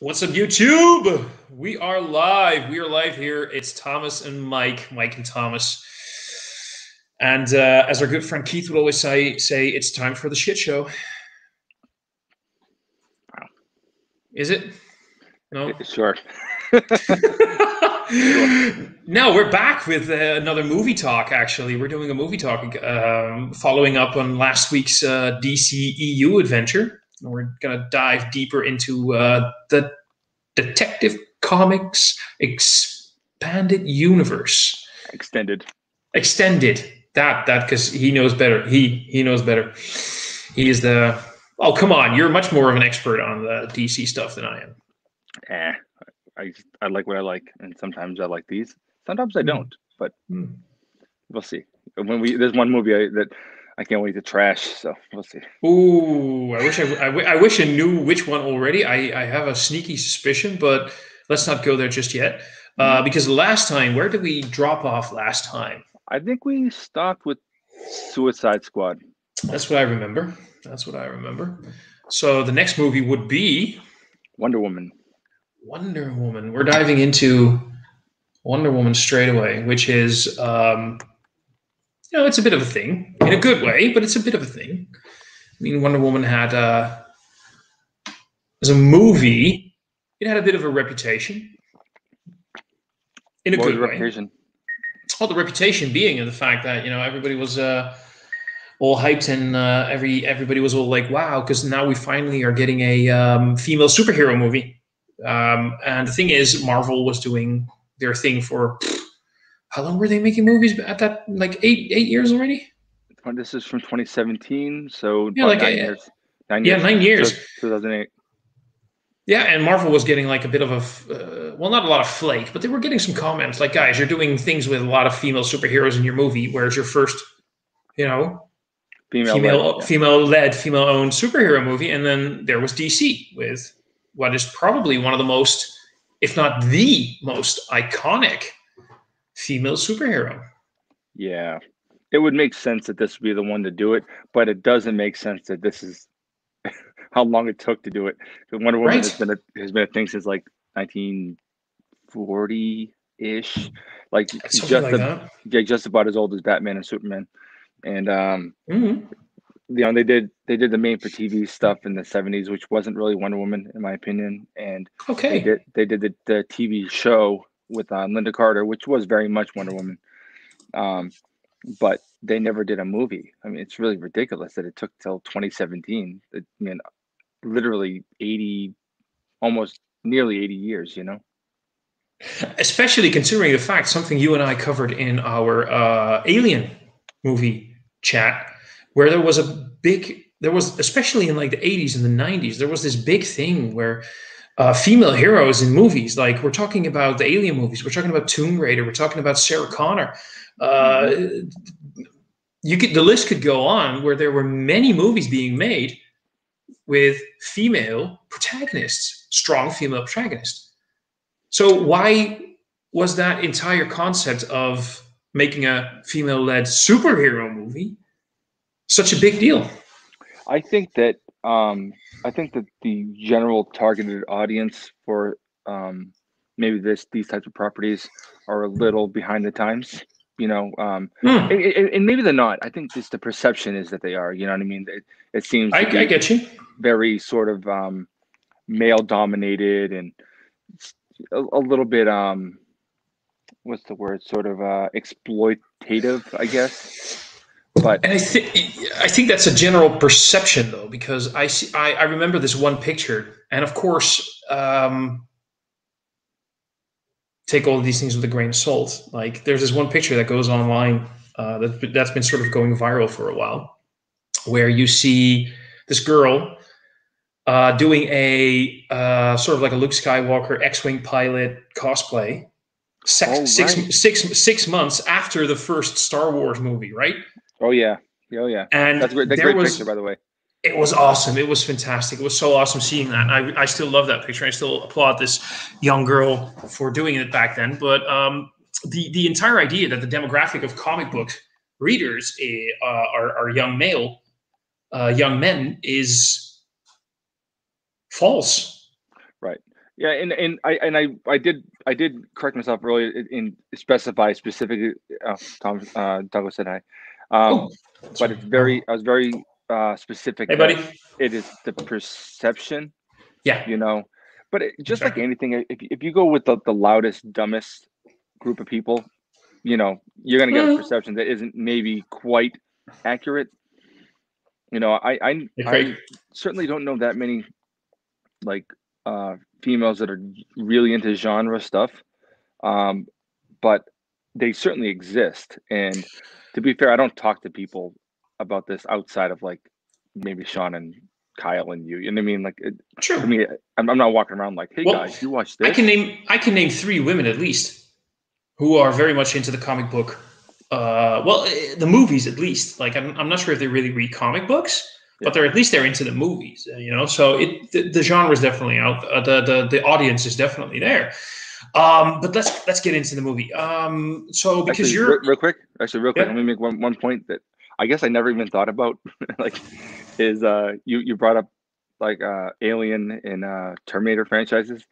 What's up, YouTube? We are live. We are live here. It's Thomas and Mike and Thomas. And as our good friend Keith would always say, it's time for the shit show. Wow. Is it? No? Sure. No, we're back with another movie talk, actually. We're doing a movie talk following up on last week's DCEU adventure. And we're going to dive deeper into the Detective Comics expanded universe. Extended. That because he knows better. He knows better. He is the. Oh, come on! You're much more of an expert on the DC stuff than I am. I like what I like, and sometimes I like these. Sometimes I don't, but we'll see. There's one movie that I can't wait to trash, so we'll see. Ooh, I wish I knew which one already. I have a sneaky suspicion, but let's not go there just yet. Because last time, where did we drop off last time? I think we stopped with Suicide Squad. That's what I remember. So the next movie would be Wonder Woman. We're diving into Wonder Woman straight away, which is, it's a bit of a thing in a good way, but it's a bit of a thing. I mean, Wonder Woman had, as a movie, it had a bit of a reputation in a good way. Well, the reputation being the fact that everybody was all hyped and everybody was all like, "Wow!" Because now we finally are getting a female superhero movie. And the thing is, Marvel was doing their thing for how long were they making movies at that? Like 8 years already. This is from 2017, so yeah, like 9 years. 9 years. 9 years. 2008. Yeah, and Marvel was getting like a bit of a, not a lot of flake, but they were getting some comments like, guys, you're doing things with a lot of female superheroes in your movie. Where's your first, female-led, female-owned superhero movie? And then there was DC with what is probably one of the most, if not the most iconic female superhero. Yeah, it would make sense that this would be the one to do it, but it doesn't make sense that this is how long it took to do it. Because Wonder Woman has been a thing since like 1940-ish, like just about as old as Batman and Superman. And they did the made for TV stuff in the 70s, which wasn't really Wonder Woman in my opinion. And they did the TV show with Linda Carter, which was very much Wonder Woman. But they never did a movie. I mean, it's really ridiculous that it took till 2017. I mean, literally almost nearly 80 years, Especially considering the fact, something you and I covered in our Alien movie chat, where there was especially in like the 80s and the 90s, there was this big thing where female heroes in movies, like we're talking about the Alien movies, we're talking about Tomb Raider, we're talking about Sarah Connor. The list could go on, where there were many movies being made with female protagonists, strong female protagonists. So why was that entire concept of making a female-led superhero movie such a big deal? I think that the general targeted audience for maybe these types of properties are a little behind the times. And maybe they're not. I think just the perception is that they are. You know what I mean? It seems I get you. Very sort of male dominated and a little bit what's the word? Sort of exploitative, I guess. But and I think that's a general perception though, because I remember this one picture, and of course. Take all of these things with a grain of salt. Like there's this one picture that goes online that's been sort of going viral for a while, where you see this girl doing a sort of like a Luke Skywalker X-Wing pilot cosplay 6 months after the first Star Wars movie, right? Oh yeah. And that's great. That great picture, by the way. It was awesome. It was fantastic. It was so awesome seeing that. I still love that picture. I still applaud this young girl for doing it back then. But the entire idea that the demographic of comic book readers are young men is false. Right. Yeah, and I did correct myself earlier in specify specifically. Douglas said hi, but it's very I was very specific. Hey, buddy. It is the perception. Yeah. You know, but just like anything, if you go with the loudest, dumbest group of people, you know, you're gonna get a perception that isn't maybe quite accurate. You know, I certainly don't know that many like females that are really into genre stuff, but they certainly exist. And to be fair, I don't talk to people about this outside of like maybe Sean and Kyle and you. You know what I mean? Like, True. I mean, I'm not walking around like, hey guys, you watch this? I can name 3 women at least who are very much into the comic book. The movies at least. Like, I'm not sure if they really read comic books, but they're into the movies. You know, so the genre is definitely out. The audience is definitely there. But let's get into the movie. So because actually, you're real quick, let me make one point that I guess I never even thought about. Like, is you brought up like Alien and Terminator franchises,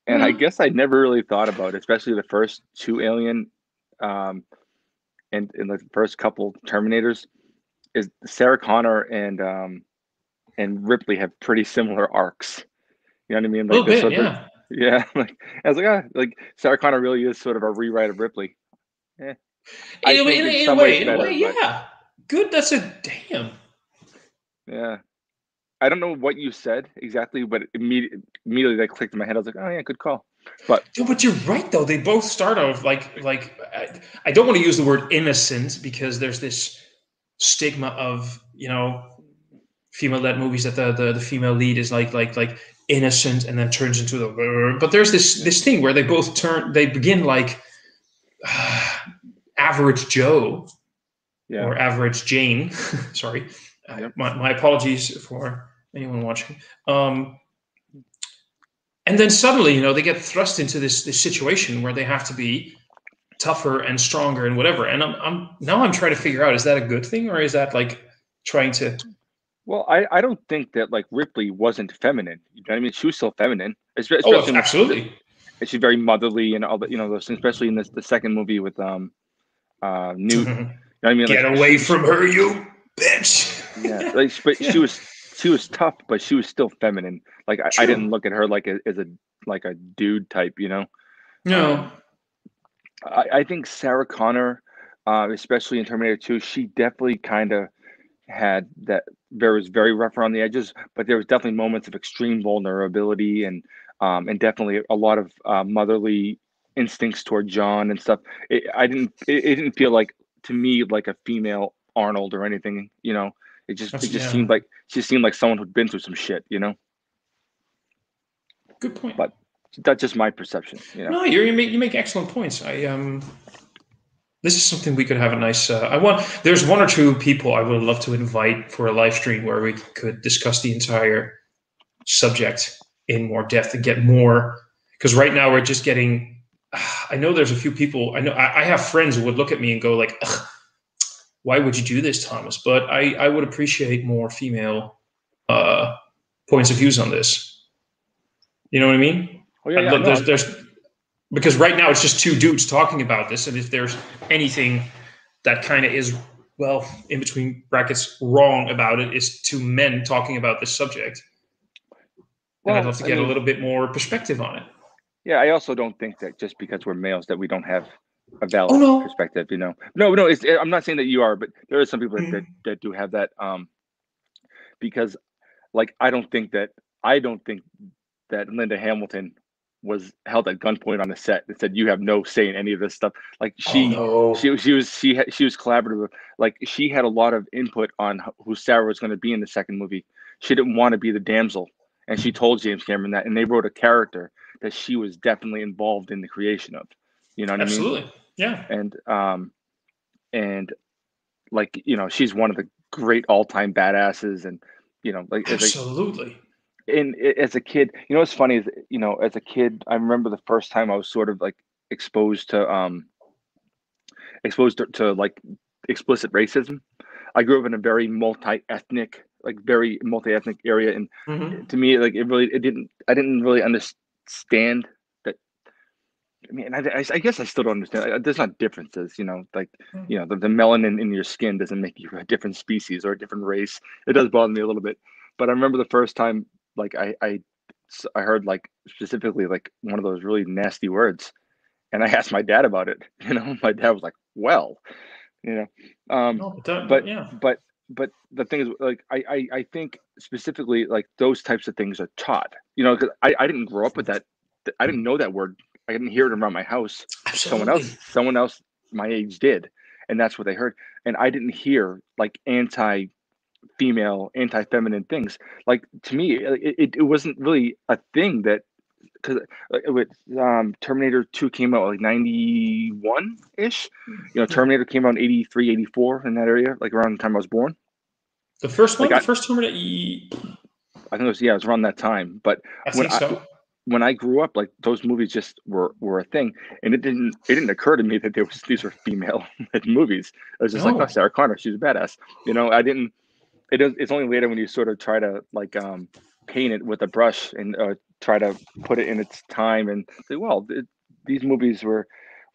and I guess I never really thought about, especially the first 2 Alien, and the first couple Terminators, is Sarah Connor and Ripley have pretty similar arcs. You know what I mean? Like, a little bit, yeah. Yeah, like I was like, Sarah Connor really is sort of a rewrite of Ripley. In a way, yeah. Good. That's a damn. Yeah, I don't know what you said exactly, but immediately that clicked in my head. I was like, oh yeah, good call. But you're right though. They both start off like I don't want to use the word innocent because there's this stigma of, you know, female-led movies that the female lead is like innocent and then turns into the. But there's this thing where they begin like average Joe, or average Jane. Sorry, my apologies for anyone watching. And then suddenly, you know, they get thrust into this situation where they have to be tougher and stronger and whatever. And I'm trying to figure out, is that a good thing, or is that like trying to? Well, I don't think that like Ripley wasn't feminine. You know what I mean? She was still feminine, especially absolutely. And she's very motherly and all that, you know, those things, especially in the second movie with Newt. You know what I mean? Get away from her, you bitch. Yeah, like, but she was tough, but she was still feminine. Like I didn't look at her like as a dude type, you know. No. I think Sarah Connor, especially in Terminator 2, she definitely kind of had that. There was very rough around the edges, but there was definitely moments of extreme vulnerability and definitely a lot of motherly instincts toward John and stuff. It didn't feel like, to me, like a female Arnold or anything, you know. It just seemed like she seemed like someone who'd been through some shit, you know. Good point. But that's just my perception, you know. No, you make excellent points. This is something we could have a nice. There's 1 or 2 people I would love to invite for a live stream where we could discuss the entire subject in more depth and get more. Because right now we're just getting. I know there's a few people. I know I have friends who would look at me and go like, ugh, "Why would you do this, Thomas?" But I would appreciate more female points of views on this. You know what I mean? Oh, yeah. There's because right now it's just 2 dudes talking about this, and if there's anything that kind of is, well, in between brackets, wrong about it, is 2 men talking about this subject. Well, and I'd love to get a little bit more perspective on it. Yeah, I also don't think that just because we're males that we don't have a valid perspective, you know. No, I'm not saying that you are, but there are some people that do have that. Because, like, I don't think that Linda Hamilton was held at gunpoint on the set and said, you have no say in any of this stuff. Like she was collaborative. Like she had a lot of input on who Sarah was going to be in the second movie. She didn't want to be the damsel. And she told James Cameron that, and they wrote a character that she was definitely involved in the creation of, you know what Absolutely. I mean? Yeah. And like, you know, she's one of the great all-time badasses, and, you know, like, absolutely. And as a kid, you know, what's funny is, you know, as a kid, I remember the first time I was sort of like exposed to like explicit racism. I grew up in a very multi-ethnic area, and to me, like I didn't really understand stand that. I mean, I guess I still don't understand. There's not differences, like, the melanin in your skin doesn't make you a different species or a different race. It does bother me a little bit. But I remember the first time, like, I heard, like, specifically, like, one of those really nasty words. And I asked my dad about it. My dad was like, well, No, but but, yeah. but the thing is, like, I think specifically, like, those types of things are taught, because I didn't grow up with that. I didn't know that word. I didn't hear it around my house. Absolutely. Someone else my age did. And that's what they heard. And I didn't hear, like, anti-female, anti-feminine things. Like, to me, it wasn't really a thing that, because Terminator 2 came out like 91-ish. Terminator came out in 83, 84, in that area, like around the time I was born. The first one, Like, the first Terminator. I think it was around that time. But I think so. When I grew up, like, those movies just were a thing, and it didn't occur to me that these were female movies. I was just like, oh, Sarah Connor, she's a badass. I didn't. It's only later when you sort of try to, like, paint it with a brush and try to put it in its time and say, well, these movies were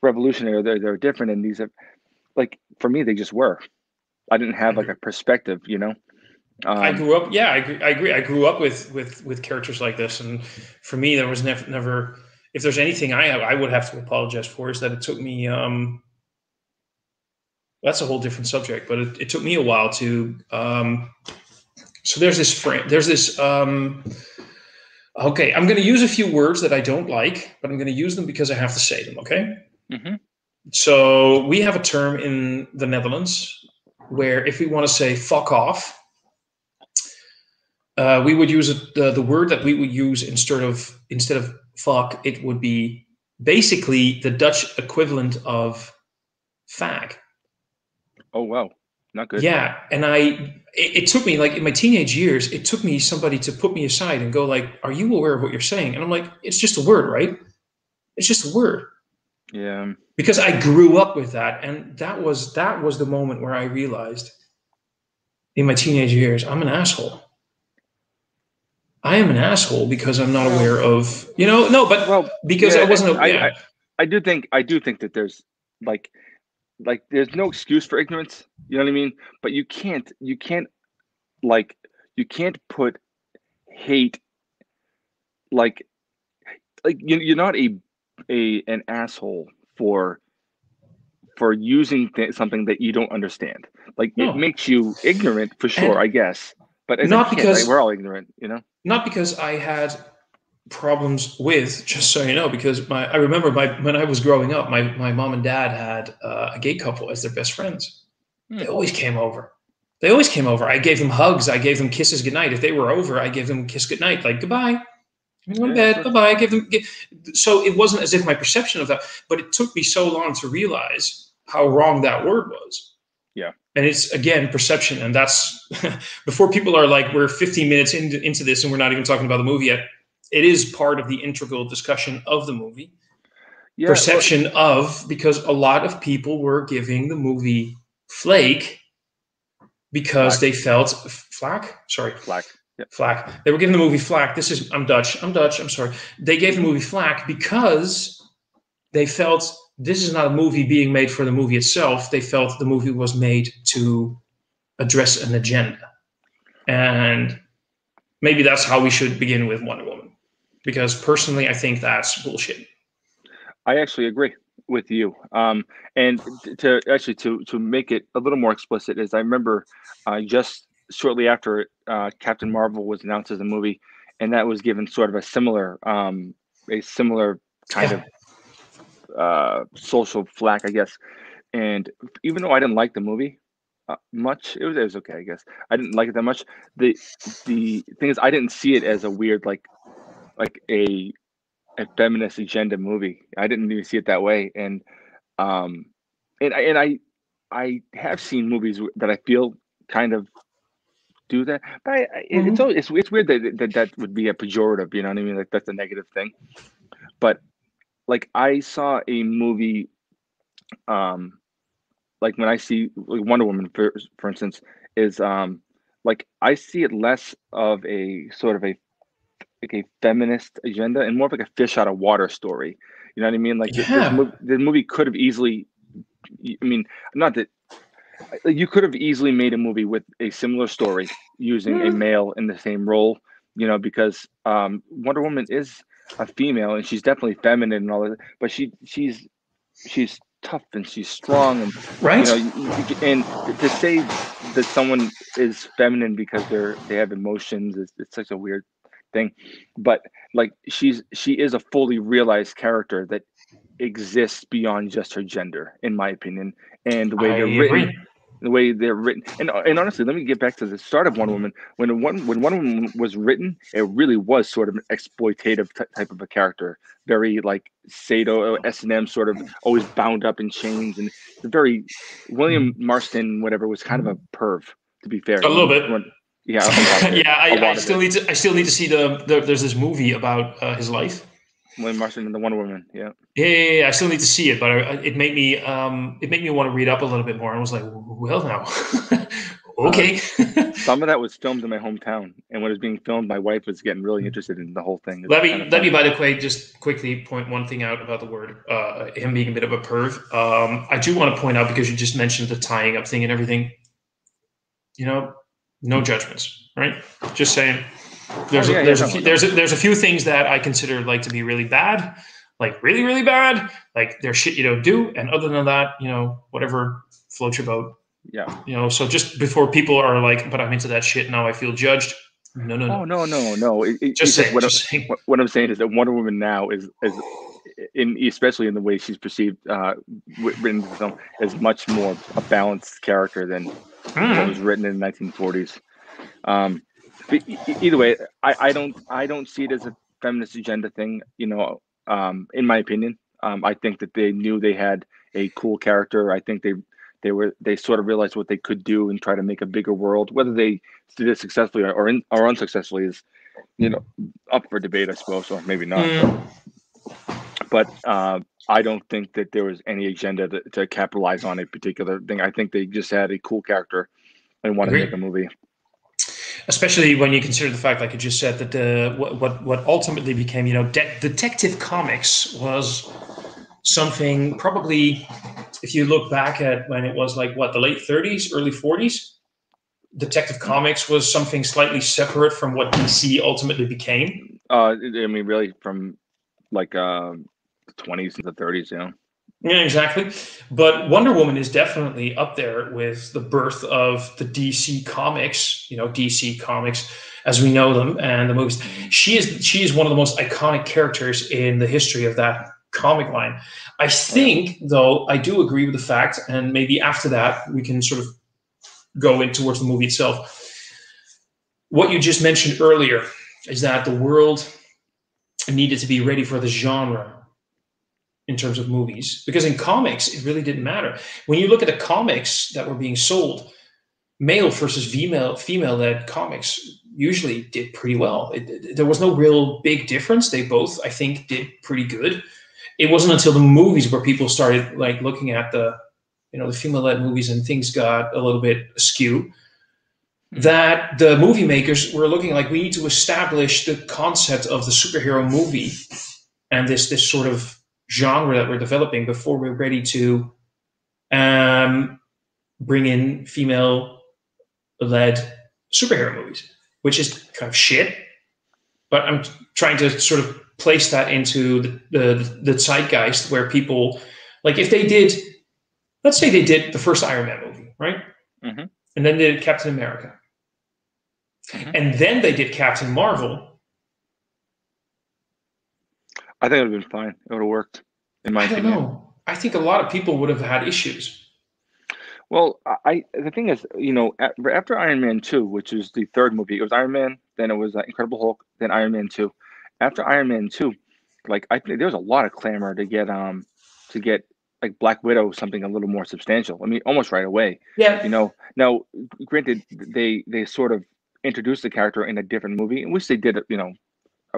revolutionary. They're different, and these are, like, for me, they just were. I didn't have, like, a perspective, I grew up. Yeah, I agree. I grew up with characters like this, and for me, there was never. If there's anything I would have to apologize for, is that it took me. That's a whole different subject, but it took me a while to. So there's this frame. There's this. Okay, I'm going to use a few words that I don't like, but I'm going to use them because I have to say them. Okay. Mm-hmm. So we have a term in the Netherlands where if we want to say "fuck off," we would use the word that we would use instead of fuck. It would be basically the Dutch equivalent of fag. Oh wow, not good. Yeah, and it took me, like, in my teenage years, it took me somebody to put me aside and go, like, "Are you aware of what you're saying?" And I'm like, "It's just a word, right? It's just a word." Yeah. Because I grew up with that, and that was the moment where I realized, in my teenage years, I'm an asshole. I am an asshole because I'm not aware of, no, but because I wasn't. I do think that there's, like there's no excuse for ignorance. You know what I mean? But you can't put hate, like you're not an asshole for using something that you don't understand. Like, No. It makes you ignorant for sure, I guess. But as not a kid, because right, we're all ignorant, Not because I had problems with, just so you know, because I remember when I was growing up, my mom and dad had a gay couple as their best friends. They always came over. I gave them hugs. I gave them kisses goodnight. If they were over, I gave them a kiss goodnight, like, goodbye. I'm going to bed. Bye-bye. I gave them. So it wasn't as if my perception of that, but it took me so long to realize how wrong that word was. Yeah. And it's, again, perception. And that's before people are like, we're 15 minutes into this and we're not even talking about the movie yet. It is part of the integral discussion of the movie. Yeah, perception because a lot of people were giving the movie flack because they felt flack. Sorry. Flack. Yep. Flack. They were giving the movie flack. I'm Dutch. I'm sorry. They gave the movie flack because they felt this is not a movie being made for the movie itself. They felt the movie was made to address an agenda. And maybe that's how we should begin with Wonder Woman. Because personally, I think that's bullshit. I actually agree with you. And to make it a little more explicit, is I remember just shortly after Captain Marvel was announced as a movie, and that was given sort of a similar kind of social flack, I guess. And even though I didn't like the movie much, it was okay, I guess. I didn't like it that much. The thing is, I didn't see it as a weird like a feminist agenda movie. I didn't even see it that way. And I have seen movies that I feel kind of do that, but it's weird that would be a pejorative. You know what I mean? Like, that's a negative thing. But like, I saw a movie, like when I see, like, Wonder Woman, for instance, is like, I see it less of a sort of like a feminist agenda and more of like a fish out of water story. You know what I mean? Like Yeah. the movie could have easily, I mean, not that you could have easily made a movie with a similar story using a male in the same role, you know, because Wonder Woman is a female and she's definitely feminine and all that, but she's tough and she's strong and Right. and to say that someone is feminine because they have emotions is it's such a weird thing, but like she is a fully realized character that exists beyond just her gender, in my opinion, and I agree. the way they're written. And honestly, let me get back to the start of Wonder Woman. When Wonder Woman was written, it really was sort of an exploitative type of a character, very like Sado S&M, sort of always bound up in chains, and the very William Marston, whatever, was kind of a perv. To be fair, A little bit. Yeah, a lot of it. Yeah, I still need to see there's this movie about his life. William Marston and the Wonder Woman. Yeah. Yeah, I still need to see it, but it made me want to read up a little bit more. I was like, well, now, okay. Some of that was filmed in my hometown, and when it was being filmed, my wife was getting really interested in the whole thing. Let me, by the way, just quickly point one thing out about the word him being a bit of a perv. I do want to point out, because you just mentioned the tying up thing and everything. You know, no judgments, right? Just saying. There's a few things that I consider like to be really bad, like really, really bad. Like there's shit you don't do, and other than that, you know, whatever floats your boat. Yeah. You know, so just before people are like, "But I'm into that shit now, I feel judged." No. Oh no. Just saying. What I'm saying is that Wonder Woman now is especially in the way she's perceived, written in the film, is much more a balanced character than what was written in the 1940s. But either way, I don't see it as a feminist agenda thing. You know, in my opinion, I think that they knew they had a cool character. I think they sort of realized what they could do and try to make a bigger world. Whether they did it successfully or unsuccessfully is, you know, up for debate, I suppose, or maybe not. But I don't think that there was any agenda to capitalize on a particular thing. I think they just had a cool character and wanted to make a movie. Especially when you consider the fact, like you just said, that what ultimately became, you know, Detective Comics was something probably, if you look back at when it was like the late 30s, early 40s, Detective Comics was something slightly separate from what DC ultimately became. I mean, really, from like the 20s and the 30s, you know. Yeah, exactly. But Wonder Woman is definitely up there with the birth of the DC Comics, you know, DC Comics as we know them, and the movies. She is one of the most iconic characters in the history of that comic line. I think, though, I do agree with the fact, and maybe after that we can sort of go in towards the movie itself. What you just mentioned earlier is that the world needed to be ready for the genre in terms of movies, because in comics it really didn't matter. When you look at the comics that were being sold, male versus female-led comics usually did pretty well. There was no real big difference. They both, I think, did pretty good. It wasn't until the movies where people started like looking at the female-led movies and things got a little bit askew, that the movie makers were looking like, we need to establish the concept of the superhero movie and this sort of genre that we're developing before we're ready to bring in female-led superhero movies, which is kind of shit. But I'm trying to sort of place that into the zeitgeist, where people, like, if they did, let's say they did the first Iron Man movie, right? Mm-hmm. And then they did Captain America. Mm-hmm. And then they did Captain Marvel. I think it would have been fine. It would have worked, in my opinion. I don't know. I think a lot of people would have had issues. Well, the thing is, you know, after Iron Man 2, which is the third movie, it was Iron Man, then it was Incredible Hulk, then Iron Man 2. After Iron Man 2, like, I think there was a lot of clamor to get like Black Widow something a little more substantial. I mean, almost right away. Yeah. You know, now granted, they sort of introduced the character in a different movie, in which they did, you know,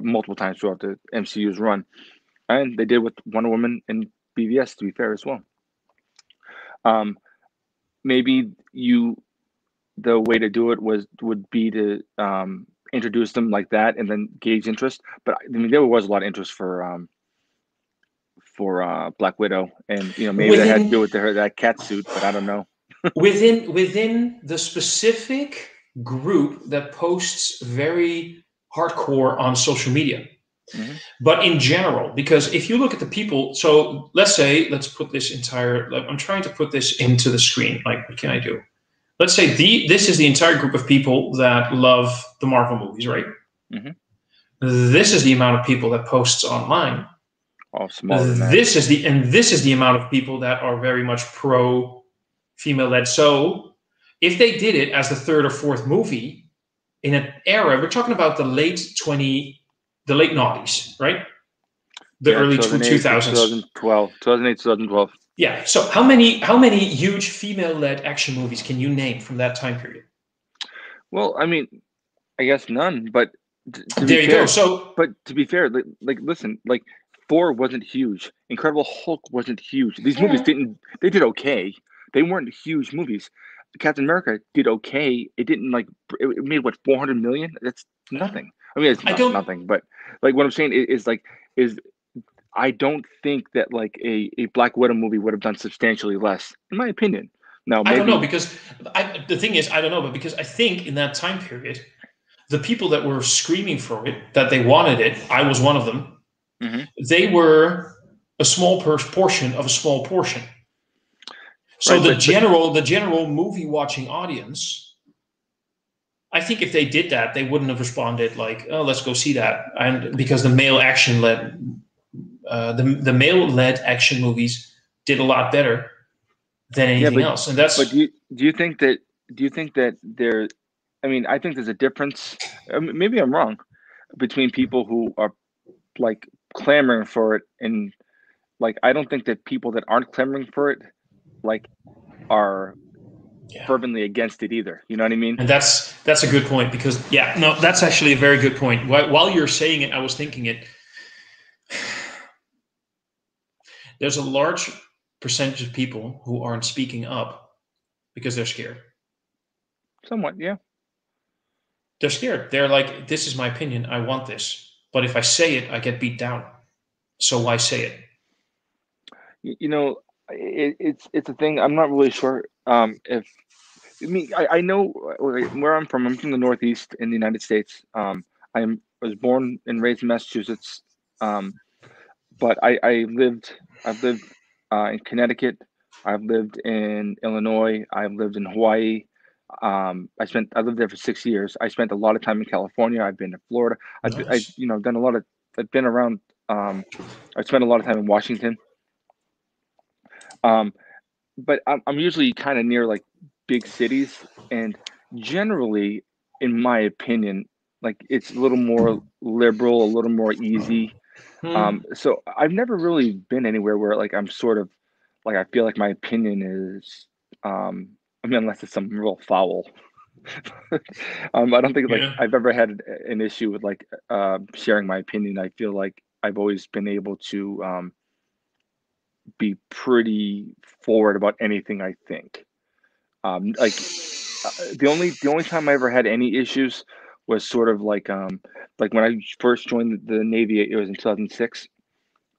multiple times throughout the MCU's run, and they did with Wonder Woman and BVS, to be fair, as well. Maybe the way to do it would be to introduce them like that and then gauge interest. But I mean, there was a lot of interest for Black Widow, and maybe that had to do with that cat suit, but I don't know. within the specific group that posts very hardcore on social media. Mm-hmm. But in general, because if you look at the people, so let's put this I'm trying to put this into the screen. Like, what can I do? Let's say this is the entire group of people that love the Marvel movies, right? Mm-hmm. This is the amount of people that posts online. Oh, smaller than that. This is the amount of people that are very much pro female led. So if they did it as the third or fourth movie in an era, we're talking about the late noughties, right? Early 2000s. 2008, 2012. Yeah. So how many huge female-led action movies can you name from that time period? Well, I mean, I guess none. But there you go. So, but to be fair, listen, Thor wasn't huge. Incredible Hulk wasn't huge. These movies they did okay. They weren't huge movies. Captain America did okay. It didn't it made what, 400 million? That's nothing. I mean, it's nothing. But what I'm saying is I don't think that a Black Widow movie would have done substantially less, in my opinion. Now, maybe, I don't know, because the thing is, I don't know, but because I think in that time period, the people that were screaming for it, that they wanted it, I was one of them. Mm-hmm. They were a small portion of a small portion. So the general movie watching audience, I think if they did that, they wouldn't have responded like, "Oh, let's go see that," and because the male action led. The male-led action movies did a lot better than anything else, and that's. But do you think that there? I mean, I think there's a difference. Maybe I'm wrong, between people who are clamoring for it and I don't think that people that aren't clamoring for it are fervently against it either. You know what I mean? And that's a good point, because that's actually a very good point. While you're saying it, I was thinking it. There's a large percentage of people who aren't speaking up because they're scared. Somewhat, yeah. They're scared. They're like, this is my opinion. I want this. But if I say it, I get beat down. So why say it? It's a thing. I'm not really sure if... I know where I'm from. I'm from the Northeast in the United States. I was born and raised in Massachusetts. But I've lived in Connecticut. I've lived in Illinois. I've lived in Hawaii. I lived there for 6 years. I spent a lot of time in California. I've been to Florida. Nice. Done a lot of. I've been around. I spent a lot of time in Washington. But I'm usually kind of near big cities, and generally, in my opinion, it's a little more liberal, a little more easy. So I've never really been anywhere where I'm sort of I feel like my opinion is unless it's something real foul. I don't think I've ever had an issue with sharing my opinion. I feel like I've always been able to be pretty forward about anything I think. The only time I ever had any issues was sort of when I first joined the Navy. It was in 2006,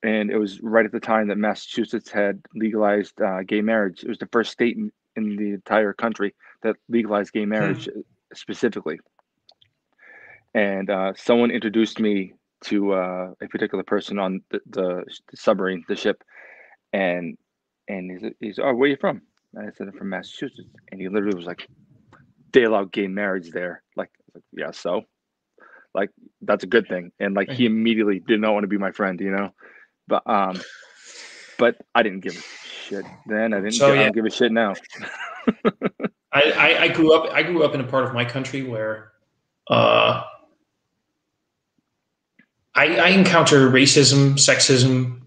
and it was right at the time that Massachusetts had legalized gay marriage. It was the first state in the entire country that legalized gay marriage specifically. And someone introduced me to a particular person on the submarine, the ship, and he's "Oh, where are you from?" And I said, "I'm from Massachusetts," and he literally was like, "They allow gay marriage there." Yeah, so that's a good thing. And he immediately did not want to be my friend, but I didn't give a shit then. I don't give a shit now. I grew up in a part of my country where I encounter racism, sexism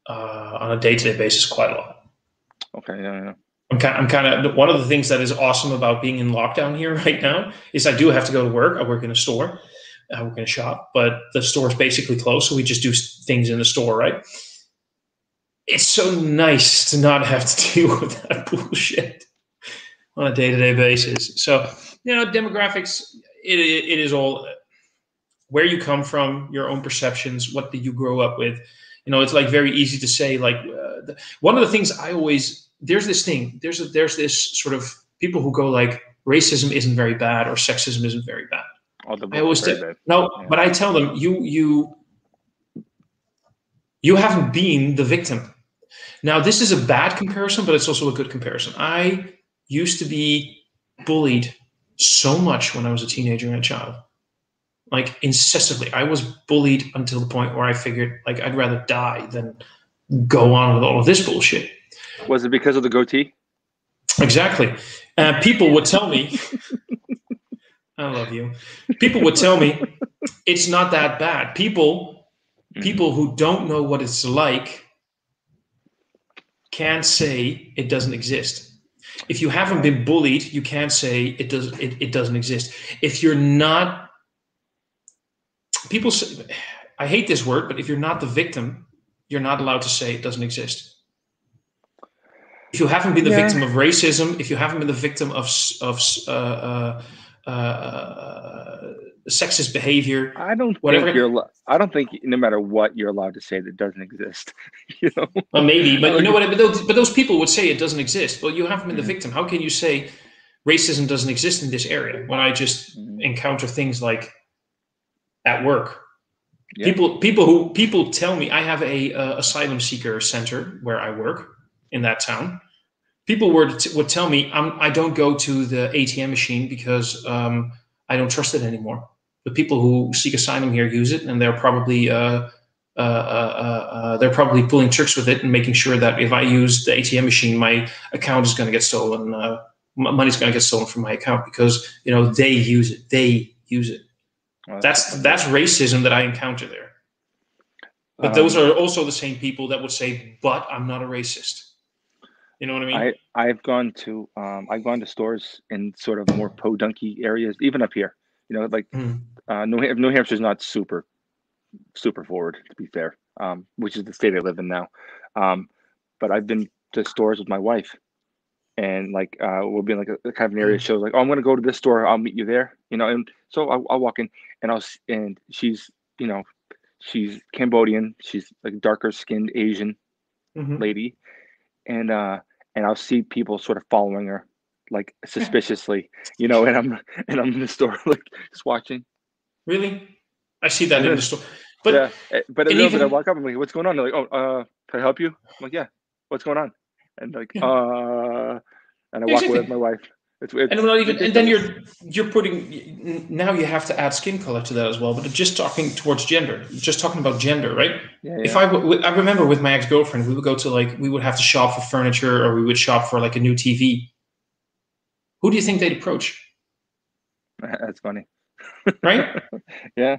on a day-to-day basis quite a lot. Okay, yeah. I'm kind of one of the things that is awesome about being in lockdown here right now is I do have to go to work. I work in a store. I work in a shop, but the store is basically closed, so we just do things in the store, right? It's so nice to not have to deal with that bullshit. on a day-to-day basis. So, demographics, it is all where you come from, your own perceptions, what did you grow up with. It's like very easy to say, like, one of the things I always, there's this thing, there's this sort of people who go like, racism isn't very bad or sexism isn't very bad. I always but I tell them, you haven't been the victim. Now, this is a bad comparison, but it's also a good comparison. I used to be bullied so much when I was a teenager and a child. Like, incessantly. I was bullied until the point where I figured, like, I'd rather die than go on with all of this bullshit. Was it because of the goatee? Exactly. People would tell me, I love you. People would tell me, it's not that bad. People who don't know what it's like can't say it doesn't exist. If you haven't been bullied, you can't say it doesn't exist. If you're not, people say, I hate this word, but if you're not the victim, you're not allowed to say it doesn't exist. If you haven't been the victim of racism, if you haven't been the victim of sexist behavior, I don't think no matter what, you're allowed to say that it doesn't exist. Well, maybe, but but those people would say it doesn't exist. Well, you haven't been the victim. How can you say racism doesn't exist in this area when I just encounter things like at work? Yeah. People tell me, I have a asylum seeker center where I work in that town. People would tell me, I don't go to the ATM machine because I don't trust it anymore. The people who seek asylum here use it, and they're probably pulling tricks with it and making sure that if I use the ATM machine, my account is going to get stolen. Money's going to get stolen from my account because they use it. They use it. Well, that's racism that I encounter there. But those are also the same people that would say, "But I'm not a racist." You know what I mean? I've gone to stores in sort of more podunky areas, even up here. Like New Hampshire's not super forward, to be fair, which is the state I live in now. But I've been to stores with my wife, and like we'll be in like a kind of an area show, like, oh, I'm going to go to this store, I'll meet you there, and so I'll walk in, and she's she's Cambodian, she's like darker skinned Asian lady, and I'll see people sort of following her like suspiciously, and I'm in the store like just watching. Really? I see that in the store. But but I walk up, I'm like, what's going on? They're like, oh, can I help you? I'm like, yeah, what's going on? And like, and I walk away with my wife. And then you're putting, now you have to add skin color to that as well, but just talking towards gender, just talking about gender, right? Yeah. If I remember with my ex-girlfriend, we would go to we would have to shop for furniture, or we would shop for like a new TV. Who do you think they'd approach? That's funny. Right? Yeah.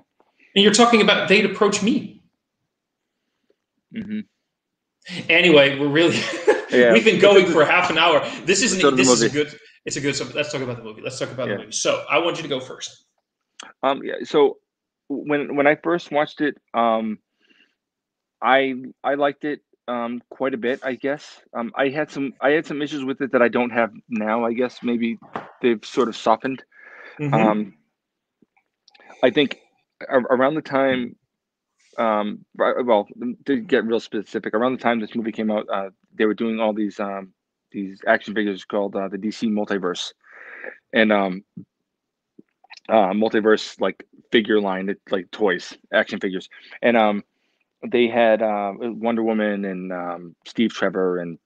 And you're talking about they'd approach me. Mm-hmm. Anyway, we're really we've been going for half an hour. This is a good. It's a good. So let's talk about the movie. The movie. So I want you to go first. So when I first watched it, I liked it quite a bit. I guess I had some issues with it that I don't have now. I guess maybe they've sort of softened. I think around the time, to get real specific, around the time this movie came out, they were doing all these action figures called the DC Multiverse, and Multiverse like figure line, like toys, action figures, and they had Wonder Woman and Steve Trevor and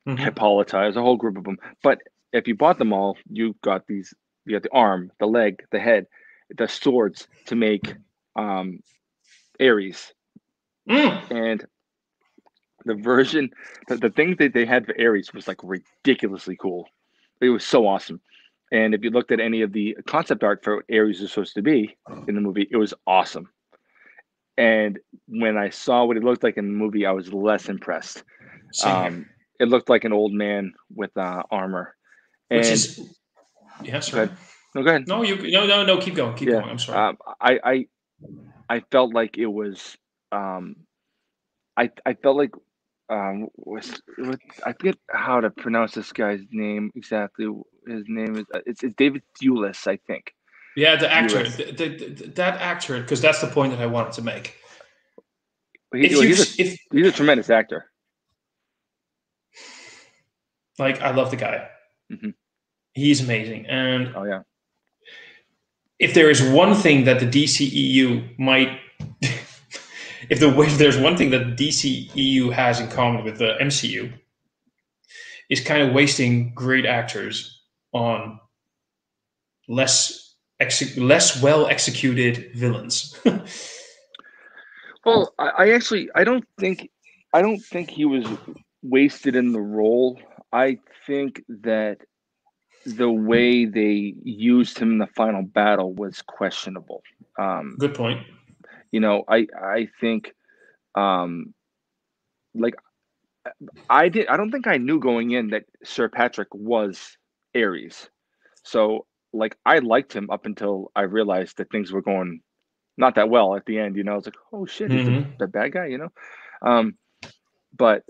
Hippolyta. There's a whole group of them. But if you bought them all, you got the arm, the leg, the head, the swords to make Ares. And the version, the thing that they had for Ares was like ridiculously cool. It was so awesome. And if you looked at any of the concept art for what Ares was supposed to be in the movie, it was awesome. And when I saw what it looked like in the movie, I was less impressed. It looked like an old man with armor. Which is, yeah, sorry. Go ahead. No, no, keep going. Keep going. I'm sorry. I felt like it was. I felt like I forget how to pronounce this guy's name exactly. his name is. It's David Thewlis, I think. Yeah, the actor, that actor, because that's the point that I wanted to make. He's a tremendous actor. Like, I love the guy. Mm-hmm. He's amazing, and oh yeah. If there is one thing that the DCEU might, if there's one thing that the DCEU has in common with the MCU, is kind of wasting great actors on less well executed villains. Well, I don't think he was wasted in the role. I think that the way they used him in the final battle was questionable. Good point. You know, I think, like, I don't think I knew going in that Sir Patrick was Ares. So, like, I liked him up until I realized that things were going not that well at the end. You know, I was like, oh shit, he's the bad guy. You know, but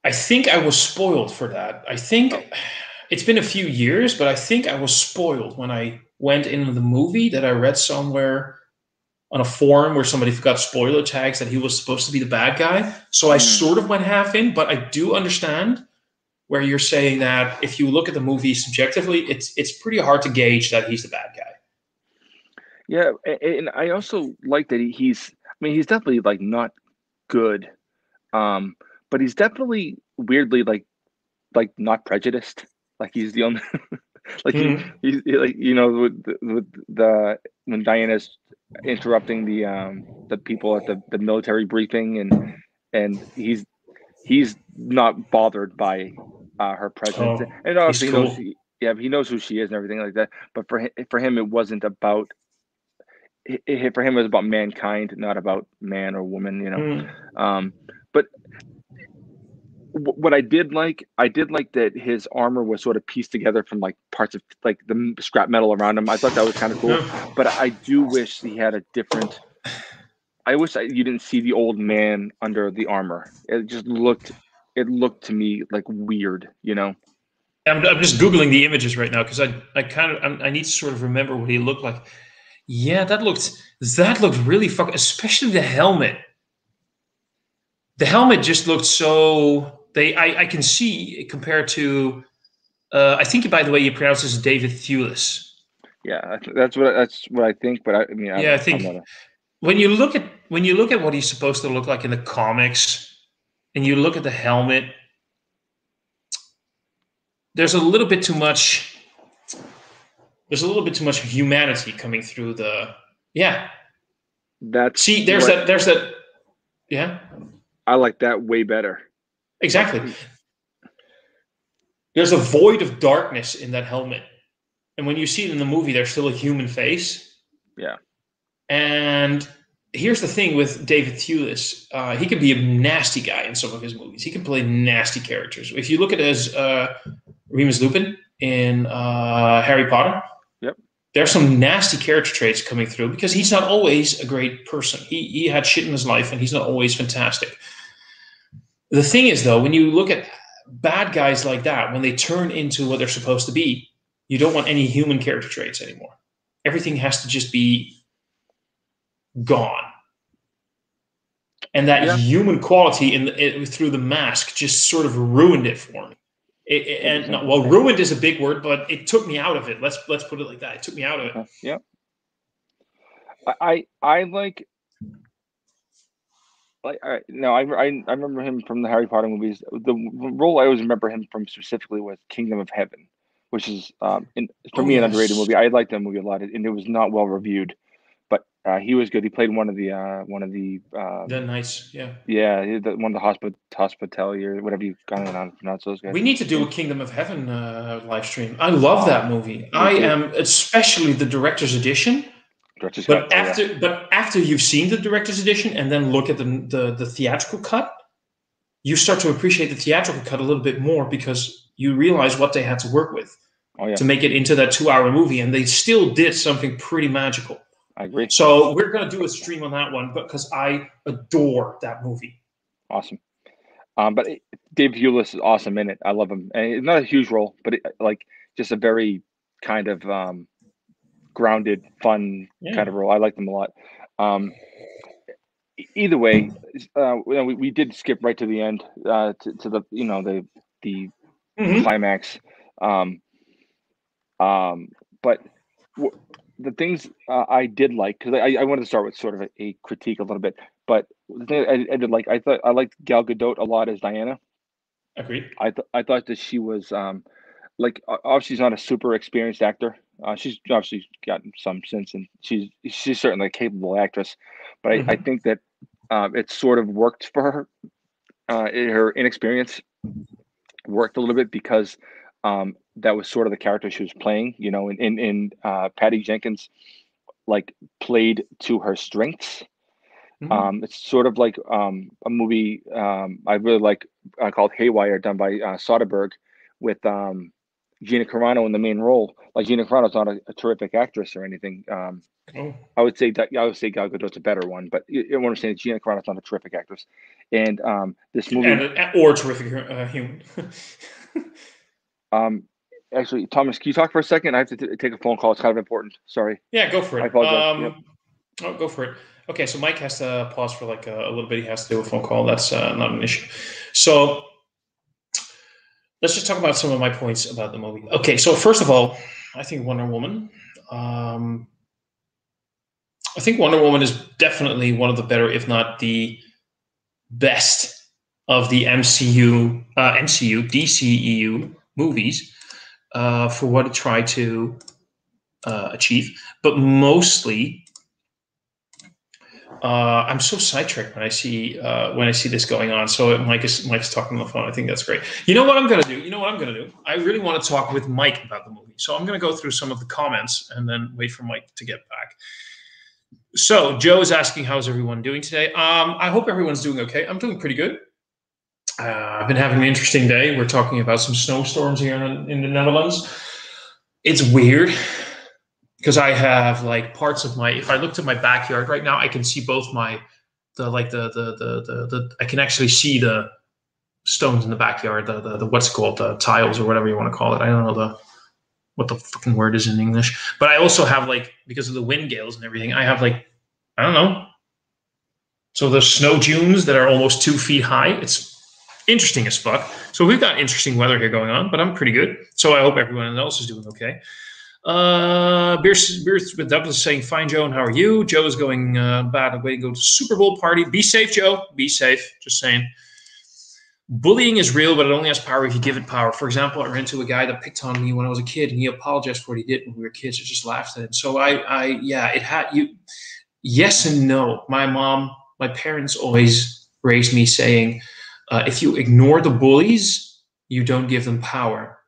I think I was spoiled for that. I think it's been a few years, but I think I was spoiled when I went into the movie that I read somewhere on a forum where somebody got spoiler tags that he was supposed to be the bad guy. So I sort of went half in, but I do understand where you're saying that if you look at the movie subjectively, it's pretty hard to gauge that he's the bad guy. Yeah, and I also like that he's definitely like not good, but he's definitely weirdly like not prejudiced. Like he's the only like he's like, you know, with the when Diana's interrupting the people at the military briefing, and he's not bothered by her presence, and obviously he knows who she is and everything like that. But for him, it wasn't about. For him, it was about mankind, not about man or woman. You know, but what I did like that his armor was sort of pieced together from like parts of like the scrap metal around him. I thought that was kind of cool, but I do wish he had a different. I wish you didn't see the old man under the armor. It looked to me like weird, you know. I'm just Googling the images right now because I need to sort of remember what he looked like. Yeah, that looked really fucking, especially the helmet. The helmet just looked so. I can see compared to. I think, by the way, you pronounce this David Thewlis. Yeah, that's what I think. But I mean, I think when you look at what he's supposed to look like in the comics, and you look at the helmet, there's a little bit too much. There's a little bit too much humanity coming through the. Yeah. There's that. Yeah. I like that way better. Exactly. There's a void of darkness in that helmet. And when you see it in the movie, there's still a human face. Yeah. And here's the thing with David Thewlis. He can be a nasty guy in some of his movies. He can play nasty characters. If you look at it as Remus Lupin in Harry Potter, yep, there's some nasty character traits coming through because he's not always a great person. He had shit in his life, and he's not always fantastic. The thing is, though, when you look at bad guys like that, when they turn into what they're supposed to be, you don't want any human character traits anymore. Everything has to just be gone. And that human quality through the mask just sort of ruined it for me. Ruined is a big word, but it took me out of it. Let's put it like that. It took me out of it. Yeah. I like. I remember him from the Harry Potter movies. The role I always remember him from specifically was Kingdom of Heaven, which is an underrated movie. I liked that movie a lot, and it was not well reviewed, but he was good. He played one of the knights, one of the hospitalier, or whatever you kind of pronounce those guys. We need to do a Kingdom of Heaven live stream. I love that movie. I am, especially the director's edition. But after you've seen the director's edition and then look at the theatrical cut, you start to appreciate the theatrical cut a little bit more because you realize what they had to work with to make it into that 2-hour movie, and they still did something pretty magical. I agree. So we're going to do a stream on that one because I adore that movie. Awesome. But Dave Thewlis is awesome in it. I love him. And it's not a huge role, but just a very kind of grounded, fun kind of role. I like them a lot. Either way, we did skip right to the end, to the the climax. But the things I did like, because I wanted to start with sort of a critique a little bit, but the thing I did like, I liked Gal Gadot a lot as Diana. Agreed. I thought that she was like, obviously she's not a super experienced actor. She's obviously gotten some sense, and she's certainly a capable actress. But I think that it sort of worked for her. Her inexperience worked a little bit because that was sort of the character she was playing. You know, in Patty Jenkins like played to her strengths. It's sort of like a movie I really like called Haywire, done by Soderbergh, with Gina Carano in the main role. Like, Gina Carano's not a terrific actress or anything. I would say Gal Gadot's a better one, but what I'm saying is Gina Carano's not a terrific actress. And this movie, or terrific human. Actually, Thomas, can you talk for a second? I have to take a phone call. It's kind of important. Sorry. Yeah, go for it. I apologize. Oh, go for it. Okay, so Mike has to pause for like a little bit. He has to do a phone call. That's not an issue. So let's just talk about some of my points about the movie. Okay, so first of all, I think Wonder Woman. I think Wonder Woman is definitely one of the better, if not the best, of the DCEU movies for what it tried to achieve. But mostly, I'm so sidetracked when I see this going on. So Mike's talking on the phone. I think that's great. You know what I'm gonna do? I really want to talk with Mike about the movie. So I'm gonna go through some of the comments and then wait for Mike to get back. So Joe's asking, how's everyone doing today? I hope everyone's doing okay. I'm doing pretty good. I've been having an interesting day. We're talking about some snowstorms here in the Netherlands. It's weird because I have like parts of my. If I looked at my backyard right now, I can see both I can actually see the stones in the backyard. The what's it called, the tiles or whatever you want to call it. I don't know what the fucking word is in English. But I also have, like, because of the wind gales and everything, I have like, I don't know. So the snow dunes that are almost 2 feet high. It's interesting as fuck. So we've got interesting weather here going on, but I'm pretty good. So I hope everyone else is doing okay. Beers with Douglas saying, fine, Joe, and how are you? Joe is going bad, way to go to Super Bowl party. Be safe, Joe. Be safe. Just saying. Bullying is real, but it only has power if you give it power. For example, I ran into a guy that picked on me when I was a kid, and he apologized for what he did when we were kids. I just laughed at it. So it had you. Yes and no. My parents always raised me saying, if you ignore the bullies, you don't give them power.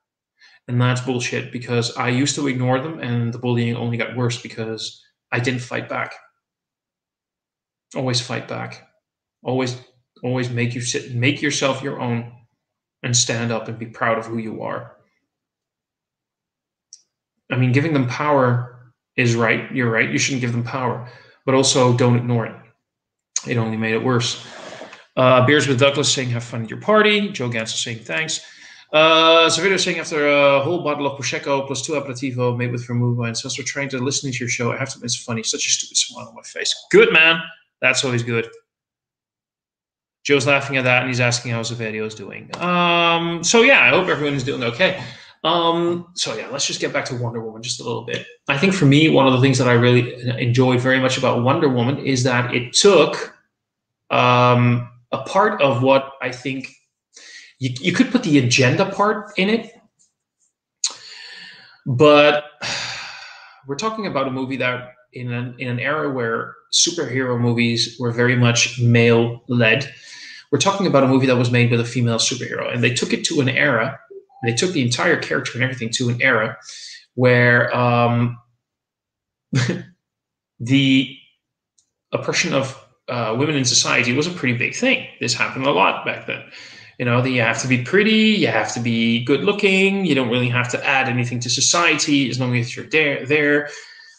And that's bullshit, because I used to ignore them, and the bullying only got worse because I didn't fight back. Always fight back. Always make yourself your own, and stand up and be proud of who you are. I mean, giving them power is right. You're right. You shouldn't give them power, but also don't ignore it. It only made it worse. Beers with Douglas saying, have fun at your party. Joe Gansel saying, thanks. Savito saying, after a whole bottle of Prosecco plus 2 aperitivo made with vermouth wine, so we're trying to listen to your show. I have to admit, it's funny. Such a stupid smile on my face. Good, man. That's always good. Joe's laughing at that, and he's asking how Zavadio's doing. So yeah, I hope everyone is doing okay. So yeah, let's just get back to Wonder Woman just a little bit. I think for me, one of the things that I really enjoyed very much about Wonder Woman is that it took a part of what I think you could put the agenda part in it, but we're talking about a movie that in an era where superhero movies were very much male-led. We're talking about a movie that was made with a female superhero, and they took it to an era. They took the entire character and everything to an era where the oppression of women in society was a pretty big thing. This happened a lot back then. You know, you have to be pretty, you have to be good looking, you don't really have to add anything to society as long as you're there.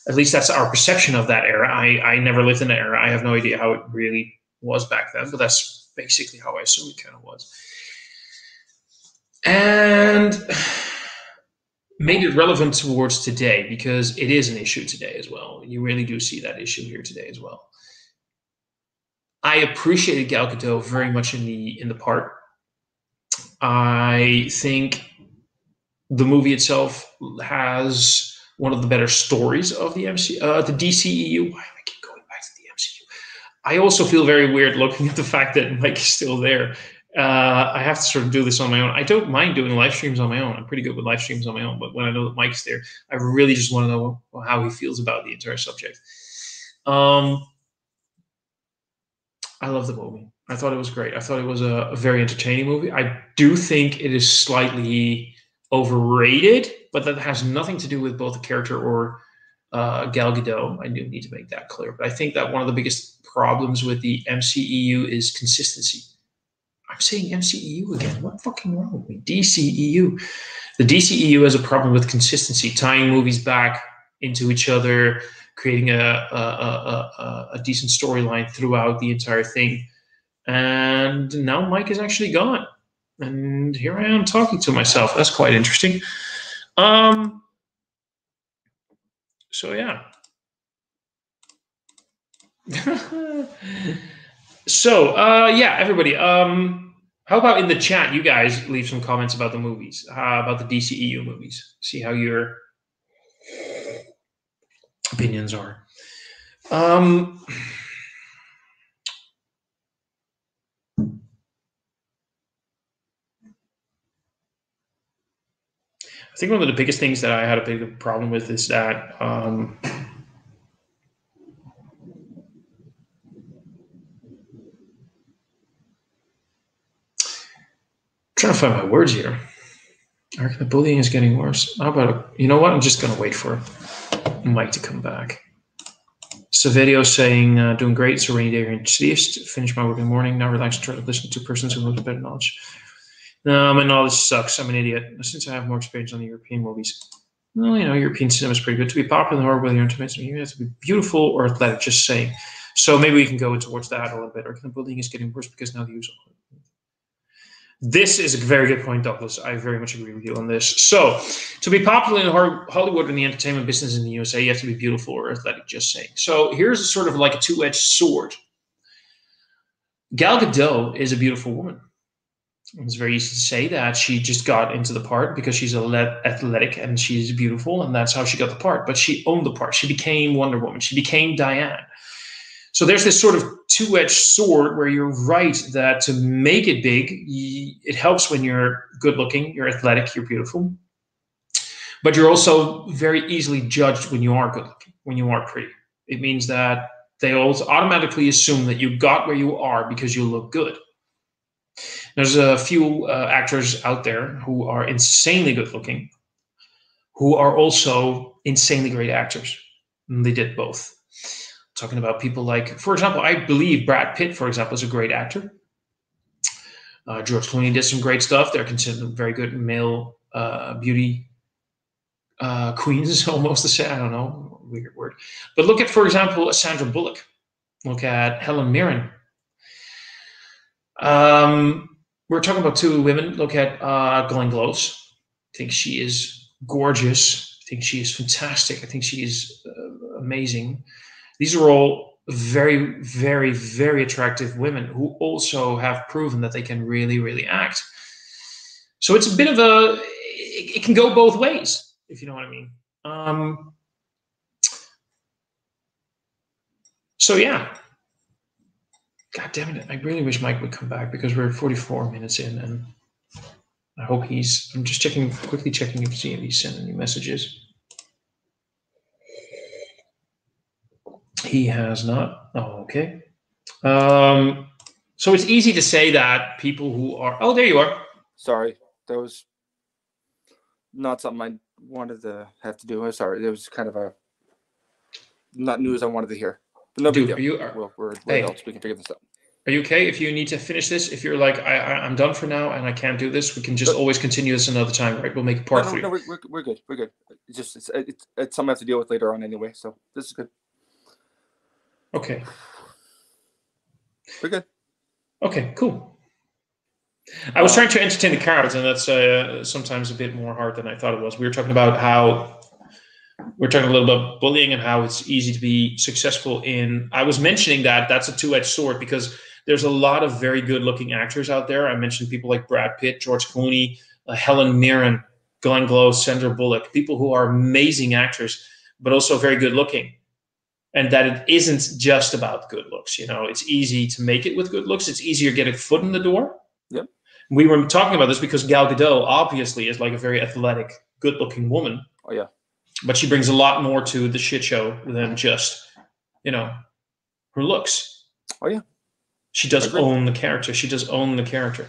At least that's our perception of that era. I never lived in that era. I have no idea how it really was back then, but that's basically how I assume it kind of was. And made it relevant towards today, because it is an issue today as well. You really do see that issue here today as well. I appreciated Gal Gadot very much in the part. I think the movie itself has one of the better stories of the the DCEU. Why do I keep going back to the MCU? I also feel very weird looking at the fact that Mike is still there. I have to sort of do this on my own. I don't mind doing live streams on my own. I'm pretty good with live streams on my own. But when I know that Mike's there, I really just want to know how he feels about the entire subject. I love the movie. I thought it was great. I thought it was a very entertaining movie. I do think it is slightly overrated, but that has nothing to do with both the character or Gal Gadot. I do need to make that clear. But I think that one of the biggest problems with the MCEU is consistency. I'm saying MCEU again. What fucking wrong with me? DCEU. The DCEU has a problem with consistency, tying movies back into each other, creating a decent storyline throughout the entire thing. And now Mike is actually gone. And here I am talking to myself. That's quite interesting. So, yeah. So, yeah, everybody. How about in the chat, you guys leave some comments about the movies, about the DCEU movies. See how your opinions are. I think one of the biggest things that I had a big problem with is that I'm trying to find my words here. I reckon the bullying is getting worse. How about you know what? I'm just going to wait for Mike to come back. Saverio saying, doing great. It's a rainy day here in Trieste. Finish my work in the morning. Now relax and try to listen to persons who have better knowledge. No, my knowledge sucks. I'm an idiot. Since I have more experience on the European movies. Well, you know, European cinema is pretty good. To be popular in the horror, whether you're into mainstream, you have to be beautiful or athletic, just saying. So maybe we can go towards that a little bit. Or the bullying is getting worse because now the use of This is a very good point, Douglas. I very much agree with you on this. So, to be popular in Hollywood and the entertainment business in the USA, you have to be beautiful or athletic, just saying. So, here's a sort of like a two-edged sword. Gal Gadot is a beautiful woman. It's very easy to say that she just got into the part because she's athletic and she's beautiful, and that's how she got the part. But she owned the part. She became Wonder Woman. She became Diane. So there's this sort of two-edged sword where you're right that to make it big, it helps when you're good-looking, you're athletic, you're beautiful. But you're also very easily judged when you are good-looking, when you are pretty. It means that they also automatically assume that you got where you are because you look good. There's a few actors out there who are insanely good-looking, who are also insanely great actors. And they did both. Talking about people like, for example, I believe Brad Pitt, for example, is a great actor. George Clooney did some great stuff. They're considered very good male beauty queens, almost to say. I don't know, weird word. But look at, for example, Sandra Bullock. Look at Helen Mirren. We're talking about two women. Look at Glenn Close. I think she is gorgeous. I think she is fantastic. I think she is amazing. These are all very, very, very attractive women who also have proven that they can really, really act. So it's a bit of it can go both ways, if you know what I mean. So yeah. God damn it. I really wish Mike would come back because we're 44 minutes in and I hope I'm just quickly checking to see if he's sent any messages. He has not. Oh, okay. So it's easy to say that people who are... Oh, there you are. Sorry. That was not something I wanted to have to do. I'm sorry. It was kind of not news I wanted to hear. But no big deal. We're adults. We can figure this out. Are you okay if you need to finish this? If you're like, I'm done for now and I can't do this, we can just always continue this another time, right? We'll make it part 3. No, we're good. We're good. It's something I have to deal with later on anyway, so this is good. Okay. We're good. Okay, cool. I was trying to entertain the crowds, and that's sometimes a bit more hard than I thought it was. We were talking about how we're talking a little bit about bullying and how it's easy to be successful in. I was mentioning that that's a two-edged sword because there's a lot of very good-looking actors out there. I mentioned people like Brad Pitt, George Clooney, Helen Mirren, Glenn Close, Sandra Bullock, people who are amazing actors, but also very good-looking. And that it isn't just about good looks. You know, it's easy to make it with good looks. It's easier to get a foot in the door. Yep. We were talking about this because Gal Gadot obviously is like a very athletic, good-looking woman. Oh, yeah. But she brings a lot more to the shit show than just, you know, her looks. Oh, yeah. She does own the character. She does own the character.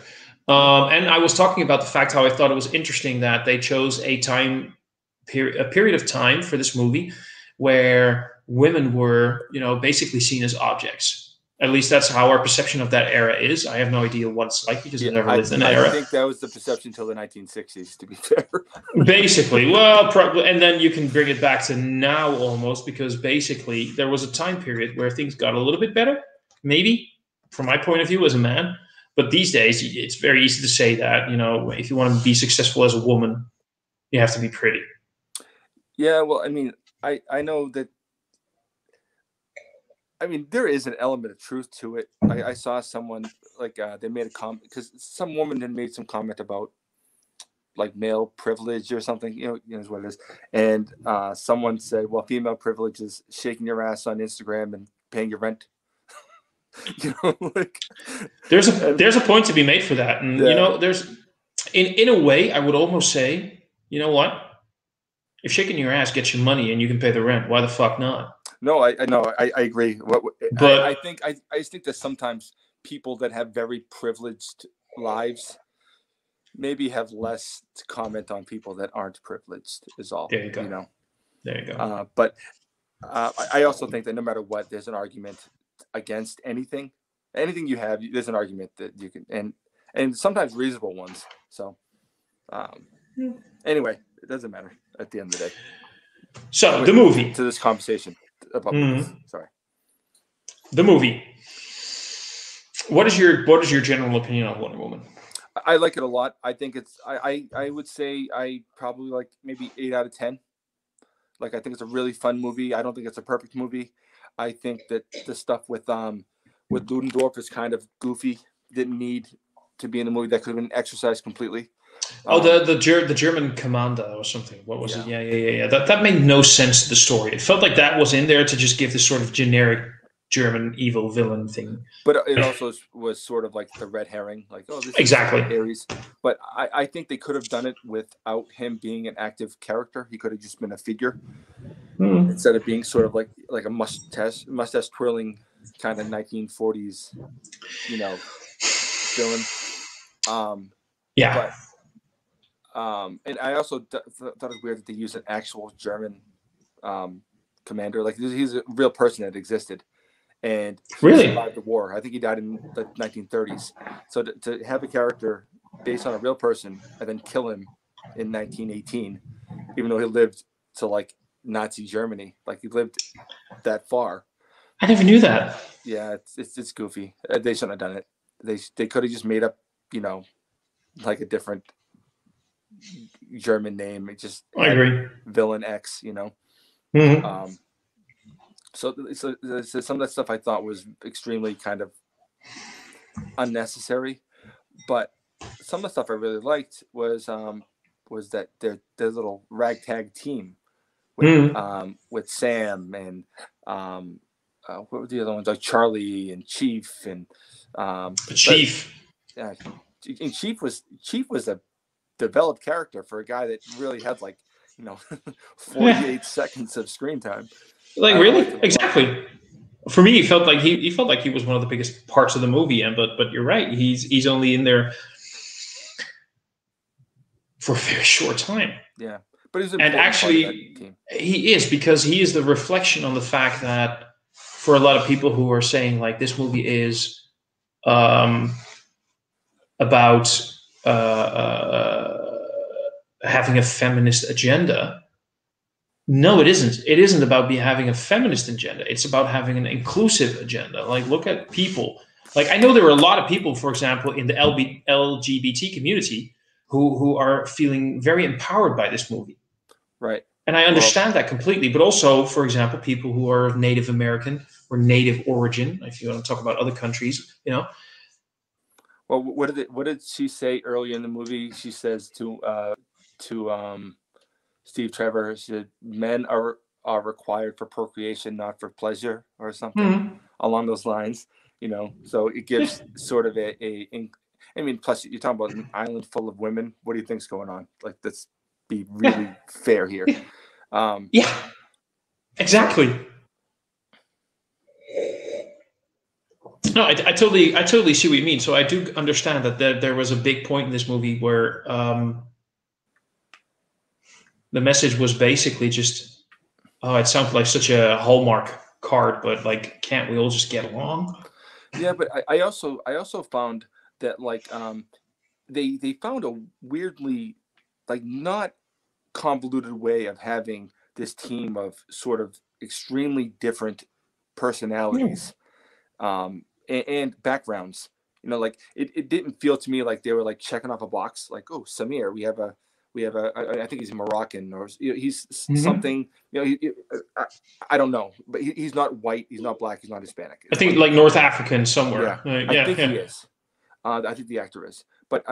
And I was talking about the fact how I thought it was interesting that they chose a period of time for this movie where women were, you know, basically seen as objects. At least that's how our perception of that era is. I have no idea what it's like because I've never lived in that era. I think that was the perception until the 1960s, to be fair. Basically, well, and then you can bring it back to now almost because basically there was a time period where things got a little bit better, maybe, from my point of view as a man. But these days, it's very easy to say that, you know, if you want to be successful as a woman, you have to be pretty. Yeah, well, I mean, I know that. I mean, there is an element of truth to it. I saw someone like they made a comment because some woman had made some comment about like male privilege or something. You know is what it is. And someone said, "Well, female privilege is shaking your ass on Instagram and paying your rent." You know, like there's a point to be made for that, and you know, there's in a way, I would almost say, you know what? If shaking your ass gets you money and you can pay the rent, why the fuck not? No, I agree. But I just think that sometimes people that have very privileged lives maybe have less to comment on people that aren't privileged. Is all. There you go. You know. There you go. But I also think that no matter what, there's an argument against anything you have. There's an argument that you can and sometimes reasonable ones. So anyway, it doesn't matter at the end of the day. So the movie to this conversation. Sorry. The movie. What is your general opinion on Wonder Woman? I like it a lot. I think it's I would say I probably like maybe 8 out of 10. Like I think it's a really fun movie. I don't think it's a perfect movie. I think that the stuff with Ludendorff is kind of goofy. Didn't need to be in the movie. That could have been exercised completely. The German commander or something. What was it? Yeah. That made no sense to the story. It felt like that was in there to just give this sort of generic German evil villain thing. But it also was sort of like the red herring, like this exactly is Ares. But I think they could have done it without him being an active character. He could have just been a figure instead of being sort of like a mustache twirling kind of 1940s, you know, villain. Yeah. But, and I also thought it was weird that they used an actual German commander. Like he's a real person that existed, and he survived the war. I think he died in the 1930s. So to have a character based on a real person and then kill him in 1918, even though he lived to like Nazi Germany, like he lived that far. I never knew that. Yeah, it's goofy. They shouldn't have done it. They could have just made up, you know, like a different German name. It just I agree. Villain X, you know. So some of that stuff I thought was extremely kind of unnecessary, but some of the stuff I really liked was that their little ragtag team with Sam and what were the other ones, like Charlie and Chief and Chief. Yeah, and Chief was a developed character for a guy that really had 48 seconds of screen time. Like really, exactly. For me, he felt like he was one of the biggest parts of the movie, but you're right. He's only in there for a very short time. Yeah, but he's actually he is, because he is the reflection on the fact that for a lot of people who are saying like this movie is about having a feminist agenda. No, it isn't. It isn't about having a feminist agenda. It's about having an inclusive agenda. Like, look at people Like, I know there were a lot of people, for example, in the LGBT community who are feeling very empowered by this movie. Right. And I understand that completely. But also, for example, people who are Native American or Native origin, if you want to talk about other countries, you know. Well, what did she say earlier in the movie? She says to Steve Trevor, she said, "Men are required for procreation, not for pleasure," or something along those lines. You know, so it gives sort of I mean, plus you're talking about an island full of women. What do you think's going on? Like, let's be really fair here. Yeah, exactly. No, I totally see what you mean. So I do understand that there was a big point in this movie where the message was basically just, oh, it sounds like such a Hallmark card, but like, can't we all just get along? Yeah, but I also found that like they found a weirdly like not convoluted way of having this team of sort of extremely different personalities and backgrounds. You know, like it didn't feel to me like they were like checking off a box, like, oh, Samir, we have a I think he's Moroccan or he's something, you know, I don't know, but he's not white, he's not black, he's not Hispanic. I think like North African somewhere. Yeah, I think he is. I think the actor is. But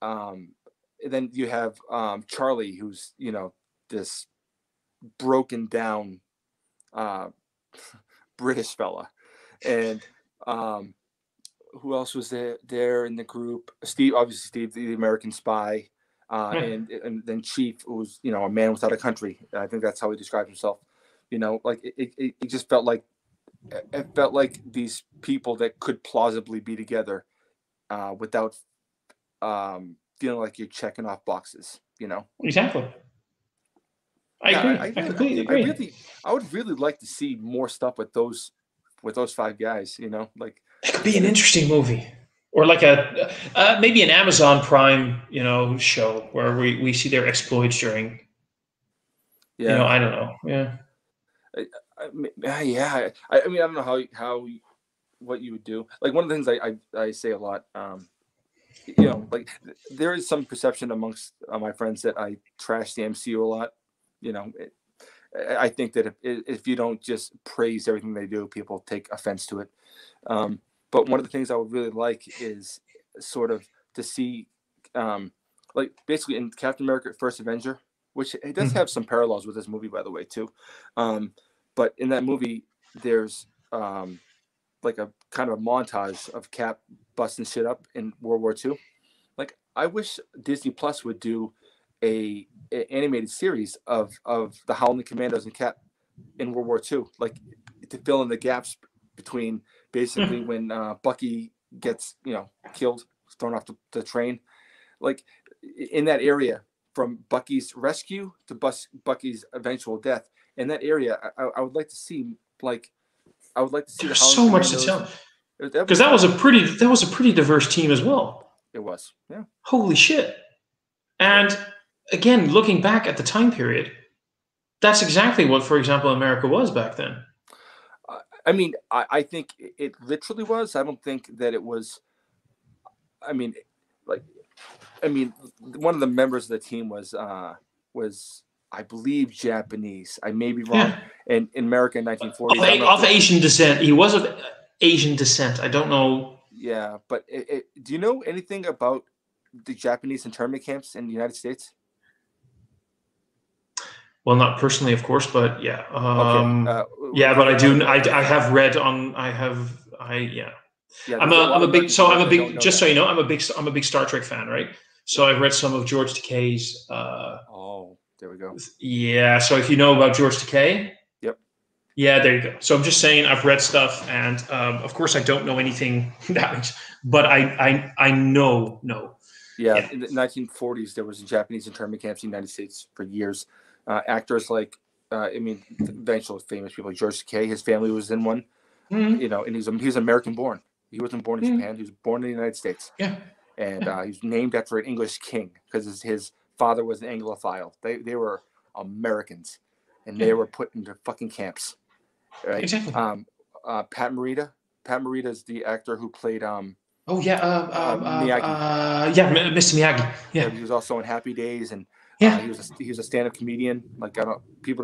then you have Charlie, who's, you know, this broken down British fella. And who else was there in the group? Steve, obviously Steve, the American spy. And then Chief, who's, you know, a man without a country. I think that's how he describes himself. You know, like it just felt like these people that could plausibly be together without feeling like you're checking off boxes, you know? Exactly. I agree. I completely agree. I would really like to see more stuff with those five guys, you know? Like, it could be an interesting movie. Or like a maybe an Amazon Prime, you know, show where we see their exploits during. Yeah. You know, I don't know. Yeah. I mean, I don't know how what you would do. Like, one of the things I say a lot, you know, like there is some perception amongst my friends that I trash the MCU a lot. You know, I think that if you don't just praise everything they do, people take offense to it. But one of the things I would really like is sort of to see, like basically in Captain America: First Avenger, which it does have some parallels with this movie, by the way, too. But in that movie, there's like a kind of a montage of Cap busting shit up in World War II. Like, I wish Disney Plus would do a animated series of the Howling Commandos and Cap in World War II, like to fill in the gaps between basically when Bucky gets, you know, killed, thrown off the train, like in that area from Bucky's rescue to Bucky's eventual death. In that area, I would like to see, like, I would like to see. There's so much to tell, because that was a pretty diverse team as well. It was, yeah. Holy shit! And again, looking back at the time period, that's exactly what, for example, America was back then. I mean, I think it literally was. I don't think that it was. I mean, one of the members of the team was I believe Japanese. I may be wrong. Yeah. And in America in 1940s, of Asian descent. He was of Asian descent. I don't know. Yeah, but do you know anything about the Japanese internment camps in the United States? Well, not personally, of course, but yeah. Yeah, but I do. I have read on. Yeah. I'm a big. Just so you know, I'm a big Star Trek fan, right? So I've read some of George Takei's. There we go. Yeah. So if you know about George Takei. Yep. Yeah, there you go. So I'm just saying I've read stuff, and of course I don't know anything but I know. Yeah, in the 1940s, there was Japanese internment camps in the United States for years. Actors like, eventually famous people like George Takei, his family was in one. You know, and he was American born. He wasn't born in Japan. He was born in the United States. Yeah. And he was named after an English king because his father was an Anglophile. They were Americans, and they were put into fucking camps. Right? Exactly. Pat Morita, Pat Morita's the actor who played Oh yeah, Miyagi. Yeah, Mr. Miyagi. Yeah, he was also in Happy Days, and yeah, he was a stand-up comedian. Like people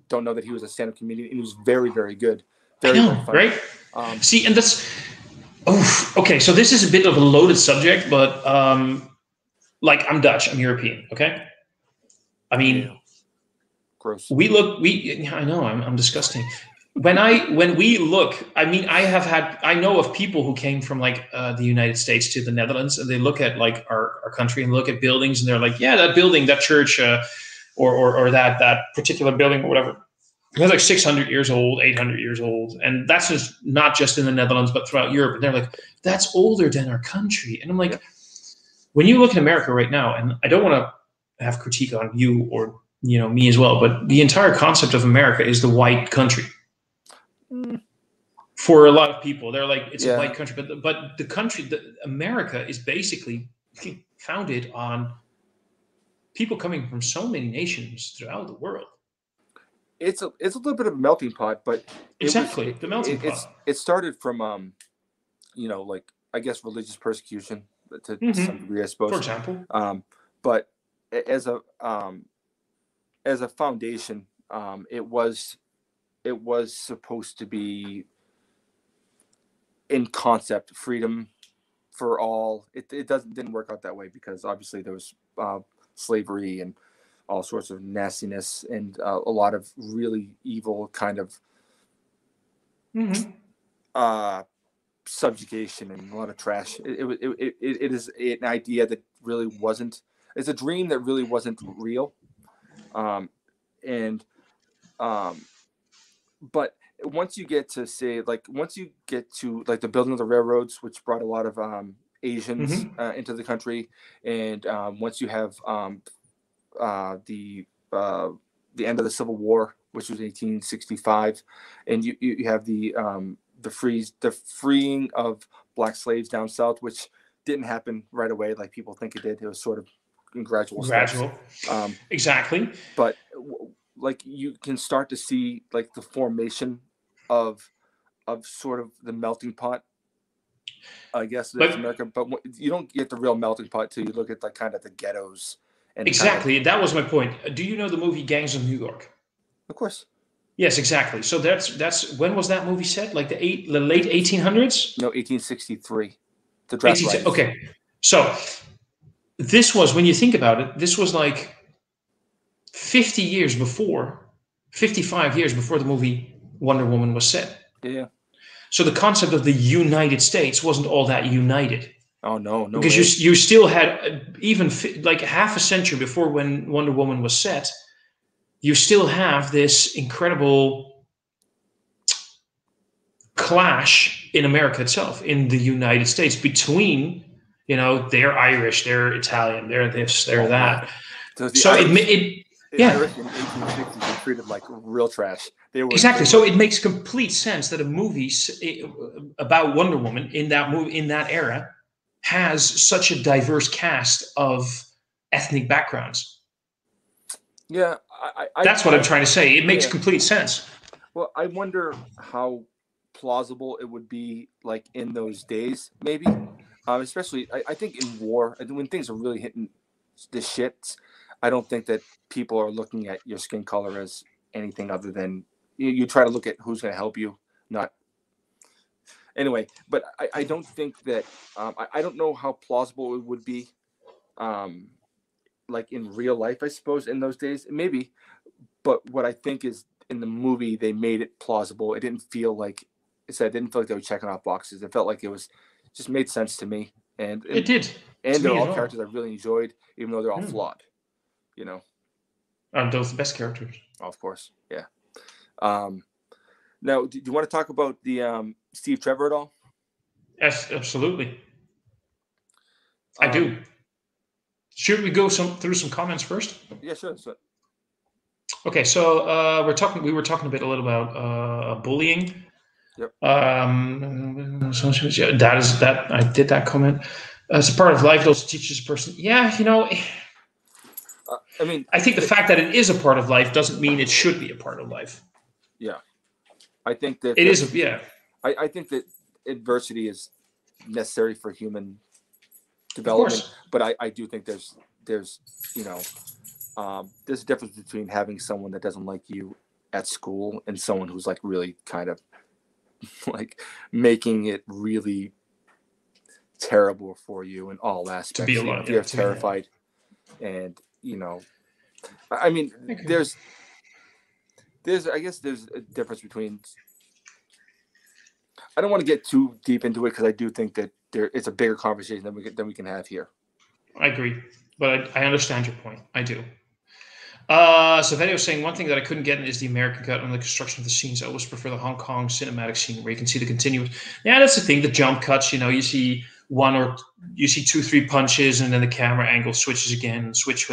don't know that he was a stand-up comedian, and he was very, very good. Very, I know, very funny. Right? See, and that's okay. So this is a bit of a loaded subject, but like I'm Dutch, I'm European. Okay, I mean, gross. I know, I'm disgusting. When we look, I mean, I know of people who came from like the United States to the Netherlands, and they look at like our country and look at buildings, and they're like, yeah, that building, that church, or that particular building or whatever, it's like 600 years old, 800 years old, and that's just not just in the Netherlands but throughout Europe. And they're like, that's older than our country, and I'm like, when you look at America right now, and I don't want to have critique on you or me as well, but the entire concept of America is the white country. For a lot of people, they're like, it's a white country, but the country, America, is basically founded on people coming from so many nations throughout the world. It's a little bit of a melting pot, but the melting pot. It started from like I guess religious persecution to some degree, I suppose. For example, but as a foundation, it was supposed to be, in concept, freedom for all. It didn't work out that way, because obviously there was slavery and all sorts of nastiness and a lot of really evil kind of subjugation and a lot of trash. It is an idea that really wasn't. It's a dream that really wasn't real, but once you get to the building of the railroads, which brought a lot of Asians into the country, and once you have the end of the Civil War, which was 1865, and you have the freeing of black slaves down south, which didn't happen right away like people think it did. It was sort of gradual steps. Exactly. But like you can start to see like the formation of sort of the melting pot, I guess, that's America. But you don't get the real melting pot till you look at like kind of the ghettos. And exactly, that was my point. Do you know the movie Gangs of New York? Of course. Yes, exactly. So that's when was that movie set? Like the late 1800s? No, 1863. The draft riots. Okay, so this was, when you think about it, this was like 55 years before the movie Wonder Woman was set. Yeah. So the concept of the United States wasn't all that united. Oh no! Because you still had even like half a century before when Wonder Woman was set, you still have this incredible clash in America itself, in the United States, between they're Irish, they're Italian, they're this, they're that. So Irish in 1860s were treated like real trash. Exactly. So it makes complete sense that a movie about Wonder Woman in that era has such a diverse cast of ethnic backgrounds. Yeah, that's what I'm trying to say. It makes complete sense. Well, I wonder how plausible it would be like in those days, maybe. Especially, I think in war, when things are really hitting the shits, I don't think that people are looking at your skin color as anything other than you try to look at who's going to help you, not. Anyway, but I don't think that I don't know how plausible it would be, like in real life, I suppose, in those days, maybe. But what I think is in the movie, they made it plausible. It didn't feel like they were checking off boxes. It felt like just made sense to me. And it did. And they're all characters I really enjoyed, even though they're all flawed. Aren't those the best characters? Of course, yeah. Now, do you want to talk about the Steve Trevor at all? Yes, absolutely. I do. Should we go through some comments first? Yeah, sure. Okay, so we were talking a little about bullying. Yep. That I did that comment. As a part of life, those teaches a person. Yeah, I think the fact that it is a part of life doesn't mean it should be a part of life. Yeah, I think that it is. Yeah, I think that adversity is necessary for human development, but I do think there's there's a difference between having someone that doesn't like you at school and someone who's like really kind of like making it really terrible for you in all aspects. To be alone, you're terrified, and I mean, there's I guess there's a difference between. I don't want to get too deep into it because I do think that it's a bigger conversation than we can have here. I agree, but I understand your point. I do. So Vedio was saying one thing that I couldn't get in is the American cut on the construction of the scenes. I always prefer the Hong Kong cinematic scene where you can see the continuous. Yeah, that's the thing. The jump cuts. You see 2-3 punches, and then the camera angle switches again, switch.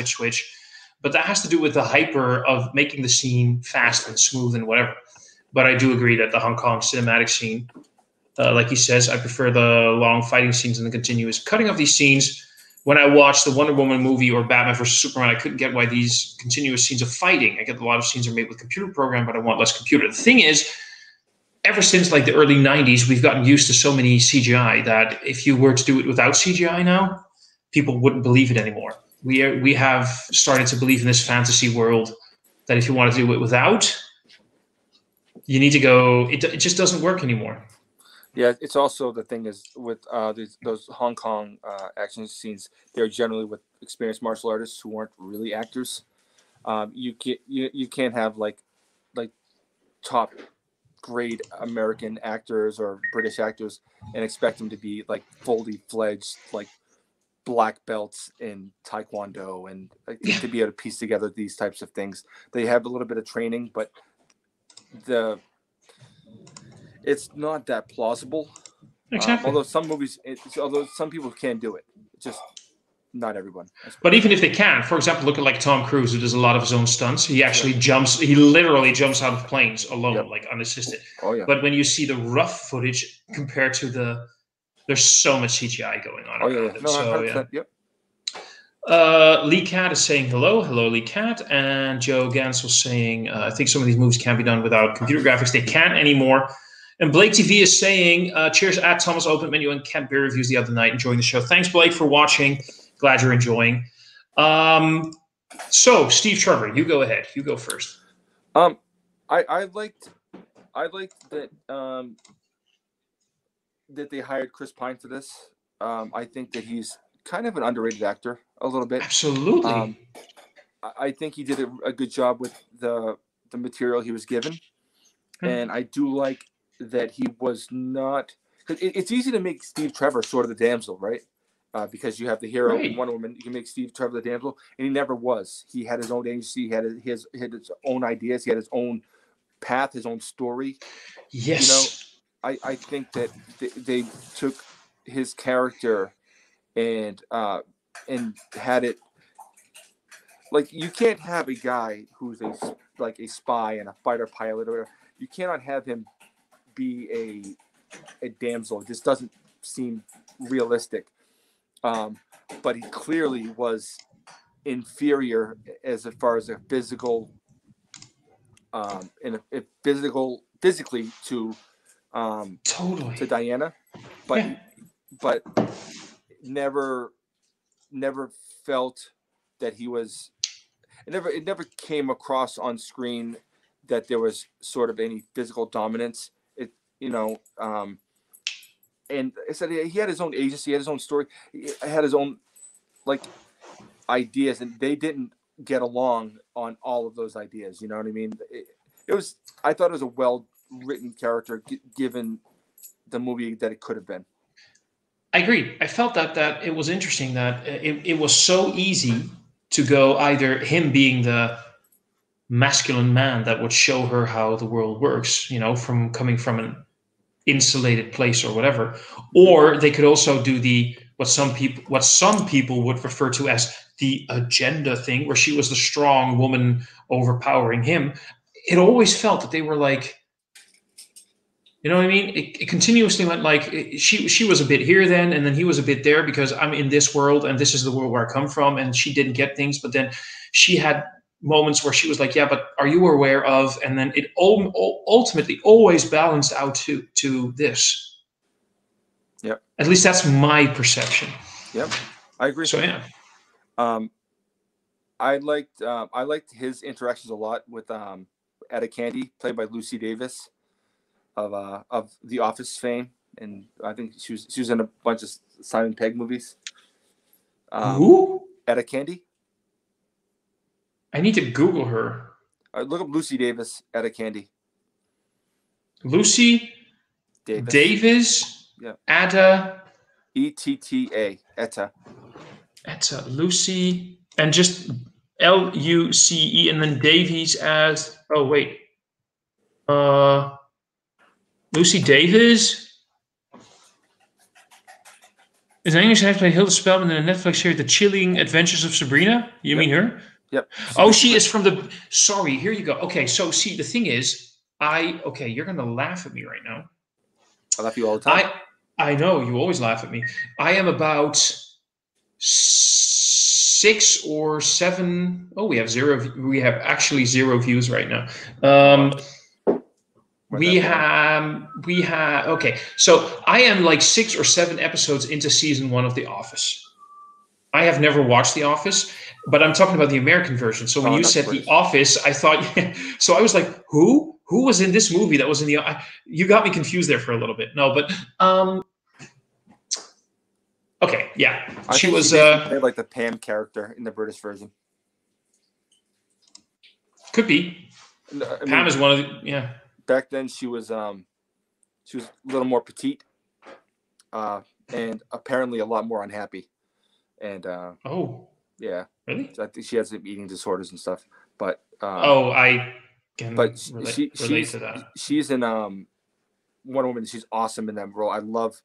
But that has to do with the hyper of making the scene fast and smooth and whatever. But I do agree that the Hong Kong cinematic scene, like he says, I prefer the long fighting scenes and the continuous cutting of these scenes. When I watched the Wonder Woman movie or Batman vs. Superman, I couldn't get why these continuous scenes of fighting. I get a lot of scenes are made with computer program, but I want less computer. The thing is, ever since like the early 90s, we've gotten used to so many CGI that if you were to do it without CGI now, people wouldn't believe it anymore. We have started to believe in this fantasy world that if you want to do it without, you need to go. It just doesn't work anymore. Yeah, it's also the thing is with those Hong Kong action scenes, they're generally with experienced martial artists who aren't really actors. You can't have like top grade American actors or British actors and expect them to be like fully fledged like black belts in Taekwondo and to be able to piece together these types of things. They have a little bit of training, but it's not that plausible. Exactly. Although some people can do it, just not everyone. But even if they can, for example, look at like Tom Cruise, who does a lot of his own stunts. He actually he literally jumps out of planes alone, like unassisted. Oh yeah. But when you see the rough footage compared to there's so much CGI going on. Oh yeah. No, so, 100%, yep. Lee Cat is saying hello, Lee Cat, and Joe Gans was saying, I think some of these movies can be done without computer graphics. They can't anymore. And Blake TV is saying, cheers at Thomas Open Menu and Kent Beer Reviews the other night, enjoying the show. Thanks, Blake, for watching. Glad you're enjoying. So, Steve Trevor, you go ahead. You go first. I liked that that they hired Chris Pine for this. I think that he's kind of an underrated actor a little bit. Absolutely. I think he did a good job with the material he was given. And I do like that he was not. It's easy to make Steve Trevor sort of the damsel, right? Because you have the hero in Wonder Woman. You can make Steve Trevor the damsel, and he never was. He had his own agency. He had his own ideas. He had his own path, his own story. Yes. I think that they took his character and had it. Like, you can't have a guy who's a spy and a fighter pilot or whatever. You cannot have him be a damsel. It just doesn't seem realistic. But he clearly was inferior as far as a physical, physically to Diana, but never felt that he was. It never came across on screen that there was sort of any physical dominance. And I said he had his own agency, he had his own story, he had his own ideas, and they didn't get along on all of those ideas. You know what I mean? I thought it was a well-written character given the movie that it could have been. I agree. I felt that it was interesting that it was so easy to go either him being the masculine man that would show her how the world works, from coming from an insulated place or whatever, or they could also do what some people would refer to as the agenda thing, where she was the strong woman overpowering him. It always felt that they were like, you know what I mean? It continuously went like she was a bit here then, and then he was a bit there because I'm in this world and this is the world where I come from, and she didn't get things, but then she had moments where she was like, yeah, but are you aware of? And then it ultimately always balanced out to this. Yep. At least that's my perception. Yep, I agree. So yeah. I liked his interactions a lot with Etta Candy, played by Lucy Davis of The Office fame, and I think she was in a bunch of Simon Pegg movies. Who? Etta Candy. I need to Google her. Look up Lucy Davis, Etta Candy. Lucy Davis. Yeah. Etta. ETTA. Etta. Etta. Lucy. And just LUCE and then Davies as. Oh, wait. Lucy Davis. Is an English actress by Hilda Spellman in the Netflix series The Chilling Adventures of Sabrina? You mean her? Yep. Oh, she is from the... Sorry, here you go. Okay, so see, the thing is, Okay, you're going to laugh at me right now. I laugh at you all the time. I know, you always laugh at me. I am about 6 or 7... Oh, we have actually 0 views right now. Okay, so I am like 6 or 7 episodes into season 1 of The Office. I have never watched The Office, but I'm talking about the American version. So when you said The Office, I thought, so I was like, who was in this movie that was in the, you got me confused there for a little bit. No, but, okay, yeah. She was like the Pam character in the British version. Could be. Pam is one of the, yeah. Back then, she was a little more petite, and apparently a lot more unhappy. And yeah, really? I think she has some eating disorders and stuff. But I can relate to that. She's in Wonder Woman. She's awesome in that role. I love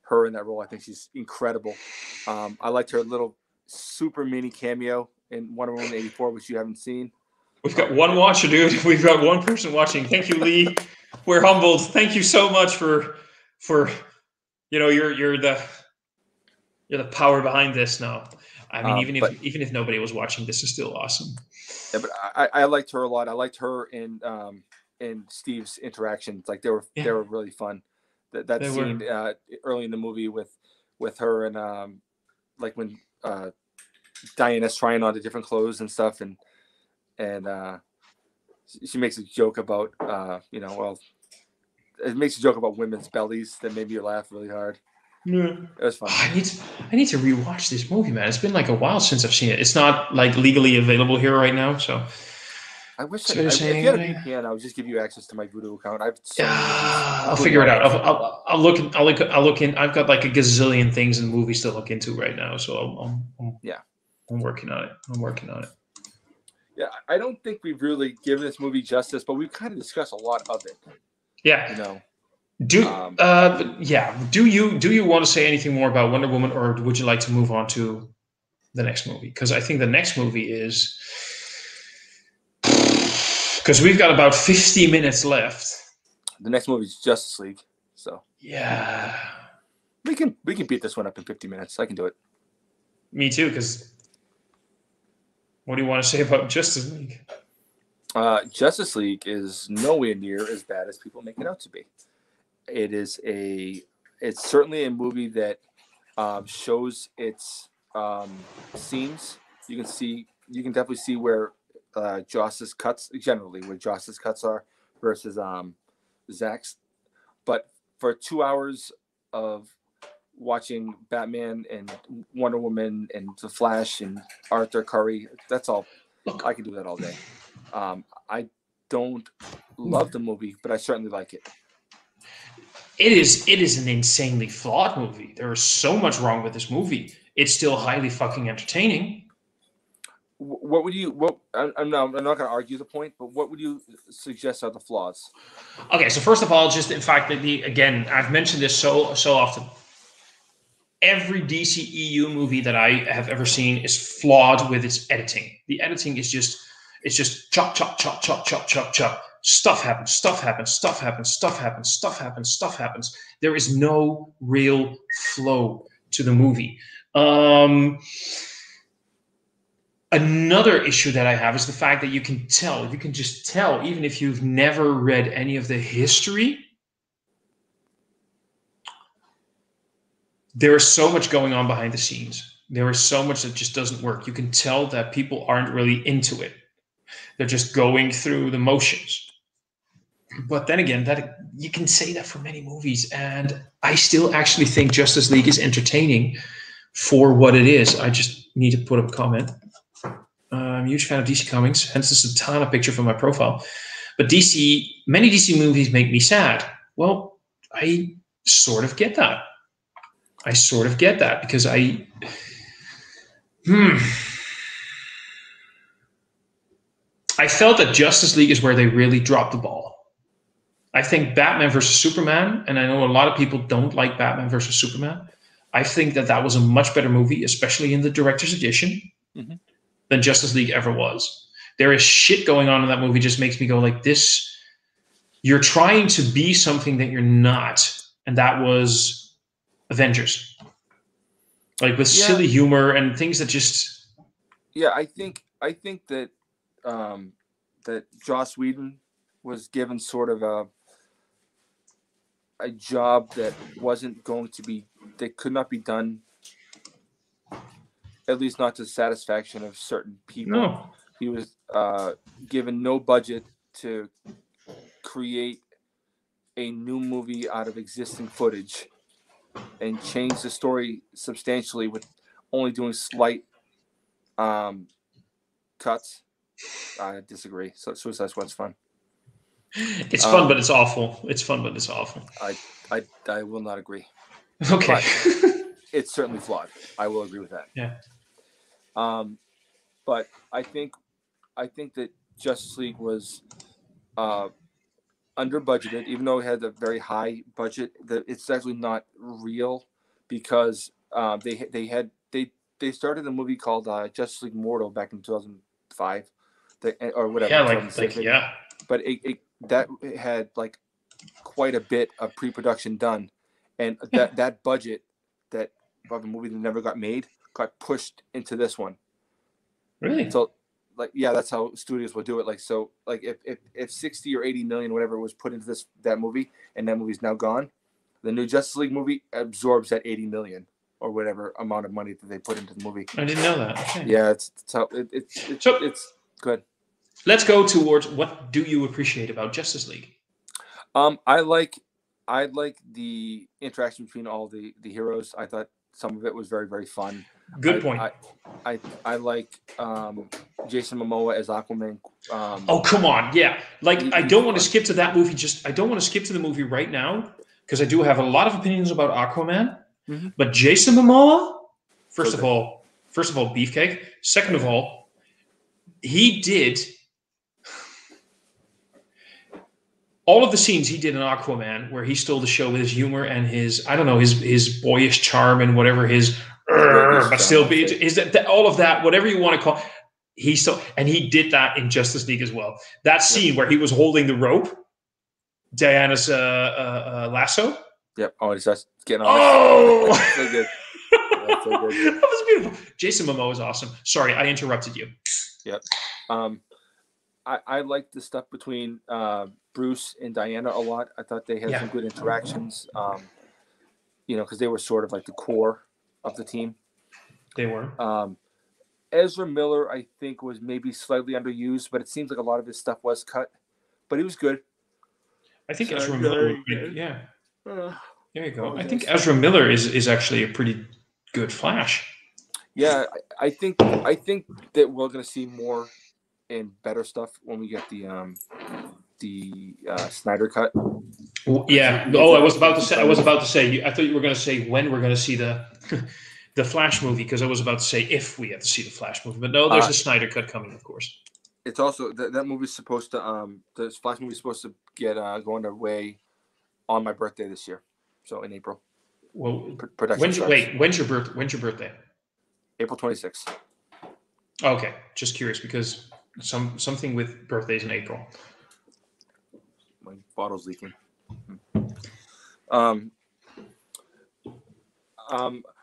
her in that role. I think she's incredible. I liked her little super mini cameo in Wonder Woman 84, which you haven't seen. We've got one watcher, dude. We've got one person watching. Thank you, Lee. We're humbled. Thank you so much for you're the power behind this now. I mean, even if nobody was watching, this is still awesome. Yeah, but I liked her a lot. I liked her in Steve's interactions. Like they were really fun. That scene early in the movie with her and like when Diana's trying on the different clothes and stuff and she makes a joke about it makes a joke about women's bellies that made me laugh really hard. Yeah, it was fun. I need to rewatch this movie, man. It's been like a while since I've seen it. It's not like legally available here right now, so I wish if you had a VPN, I would just give you access to my Voodoo account. I'll figure it out. I'll look in. I've got like a gazillion things and movies to look into right now, so I'm working on it. Yeah, I don't think we've really given this movie justice, but we've kind of discussed a lot of it. Yeah. Do you want to say anything more about Wonder Woman, or would you like to move on to the next movie? Because I think the next movie is, because we've got about 50 minutes left. The next movie is Justice League, so yeah, we can beat this one up in 50 minutes. I can do it. Me too. Because what do you want to say about Justice League? Justice League is nowhere near as bad as people make it out to be. It's certainly a movie that shows its seams. You can definitely see where Joss's cuts are versus Zack's. But for 2 hours of watching Batman and Wonder Woman and The Flash and Arthur Curry, that's all. Look, I can do that all day. I don't love the movie, but I certainly like it. It is an insanely flawed movie. There is so much wrong with this movie. It's still highly fucking entertaining. I'm not going to argue the point, but what would you suggest are the flaws? Okay, so first of all, just in fact, again, I've mentioned this so often. Every DCEU movie that I have ever seen is flawed with its editing. The editing is just chop, chop, chop, chop, chop, chop, chop. Stuff happens, stuff happens, stuff happens, stuff happens, stuff happens, stuff happens. There is no real flow to the movie. Another issue that I have is the fact that you can just tell, even if you've never read any of the history, there is so much going on behind the scenes. There is so much that just doesn't work. You can tell that people aren't really into it. They're just going through the motions. But then again, that you can say that for many movies, and I still actually think Justice League is entertaining for what it is. I just need to put up a comment. I'm a huge fan of DC Comics, hence this Satana picture for my profile. But many DC movies make me sad. Well, I sort of get that. Because I felt that Justice League is where they really dropped the ball. I think Batman versus Superman, and I know a lot of people don't like Batman versus Superman. I think that was a much better movie, especially in the director's edition, than Justice League ever was. There is shit going on in that movie, just makes me go like this. You're trying to be something that you're not, and that was Avengers. Like with silly humor and things that just. Yeah, I think that that Joss Whedon was given sort of a job that could not be done, at least not to the satisfaction of certain people. No. He was given no budget to create a new movie out of existing footage and change the story substantially with only doing slight cuts. I disagree. So Suicide Squad's fun. It's fun, but it's awful. It's fun, but it's awful. I will not agree. Okay. But it's certainly flawed. I will agree with that. Yeah. But I think that Justice League was under budgeted, even though it had a very high budget. It's actually not real because they started a movie called Justice League Mortal back in 2005, or whatever. Yeah, But that had like quite a bit of pre-production done, and that budget that of a movie that never got made got pushed into this one. Really? So, like, yeah, that's how studios will do it. Like, so, like, if 60 or 80 million, whatever, was put into that movie, and that movie's now gone, the new Justice League movie absorbs that 80 million or whatever amount of money that they put into the movie. I didn't know that. Okay. Yeah, it's good. Let's go towards what do you appreciate about Justice League? I like the interaction between all the heroes. I thought some of it was very, very fun. Good point. I like Jason Momoa as Aquaman. Oh, come on. Yeah. Like, I don't want to skip to that movie. I don't want to skip to the movie right now because I do have a lot of opinions about Aquaman. Mm-hmm. But Jason Momoa, first of all, beefcake. Second of all, he did all of the scenes he did in Aquaman where he stole the show with his humor and his, I don't know, his boyish charm and whatever his, but still be, is that all of that, whatever you want to call, and he did that in Justice League as well. That scene where he was holding the rope, Diana's lasso. Yep. Oh, he's just getting on. Oh, that's so good. That's so good. That was beautiful. Jason Momoa is awesome. Sorry, I interrupted you. Yep. I like the stuff between Bruce and Diana a lot. I thought they had some good interactions. Because they were sort of like the core of the team. They were. Ezra Miller, I think, was maybe slightly underused, but it seems like a lot of his stuff was cut. But he was good. I think Ezra Miller would be, yeah. There you go. I think Ezra Miller is actually a pretty good Flash. Yeah, I think that we're going to see more and better stuff when we get the Snyder cut. Yeah. Oh, I was about to say. I thought you were going to say when we're going to see the Flash movie, because I was about to say if we have to see the Flash movie, but no, there's a Snyder cut coming, of course. It's also that movie's supposed to the Flash movie's supposed to get go underway on my birthday this year, so in April. Well, when's your birthday? April 26th. Okay, just curious because something with birthdays in April. My bottle's leaking.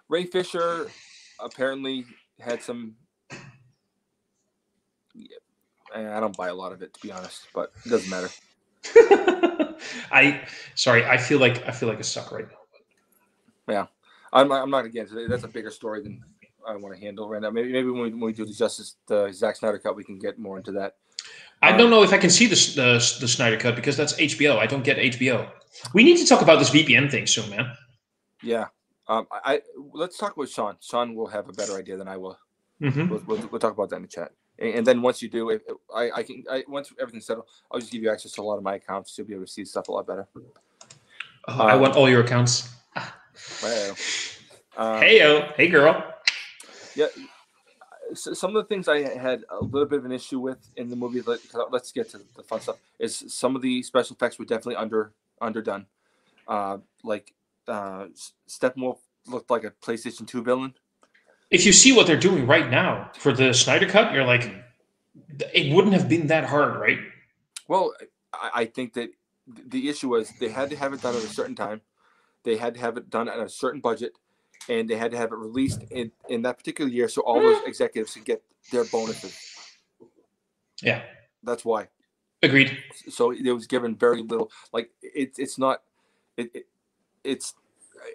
Ray Fisher apparently had some. I don't buy a lot of it, to be honest, but it doesn't matter. I feel like a sucker right now. Yeah, I'm not against it. That's a bigger story than I want to handle right now. Maybe when we do the Zack Snyder cut, we can get more into that. I don't know if I can see the Snyder cut because that's HBO. I don't get HBO. We need to talk about this VPN thing soon, man. Yeah. Let's talk with Sean. Sean will have a better idea than I will. Mm-hmm. We'll talk about that in the chat. And then once you do, once everything's settled, I'll just give you access to a lot of my accounts. You'll be able to see stuff a lot better. I want all your accounts. Well, hey girl. Yeah. So some of the things I had a little bit of an issue with in the movie. Let's get to the fun stuff. Is some of the special effects were definitely underdone. Steppenwolf looked like a PlayStation 2 villain. If you see what they're doing right now for the Snyder cut, you're like, it wouldn't have been that hard, right? Well, I think that the issue was they had to have it done at a certain time. They had to have it done at a certain budget, and they had to have it released in that particular year so all those executives could get their bonuses. Yeah. That's why. Agreed. So it was given very little. Like, it's not... It's...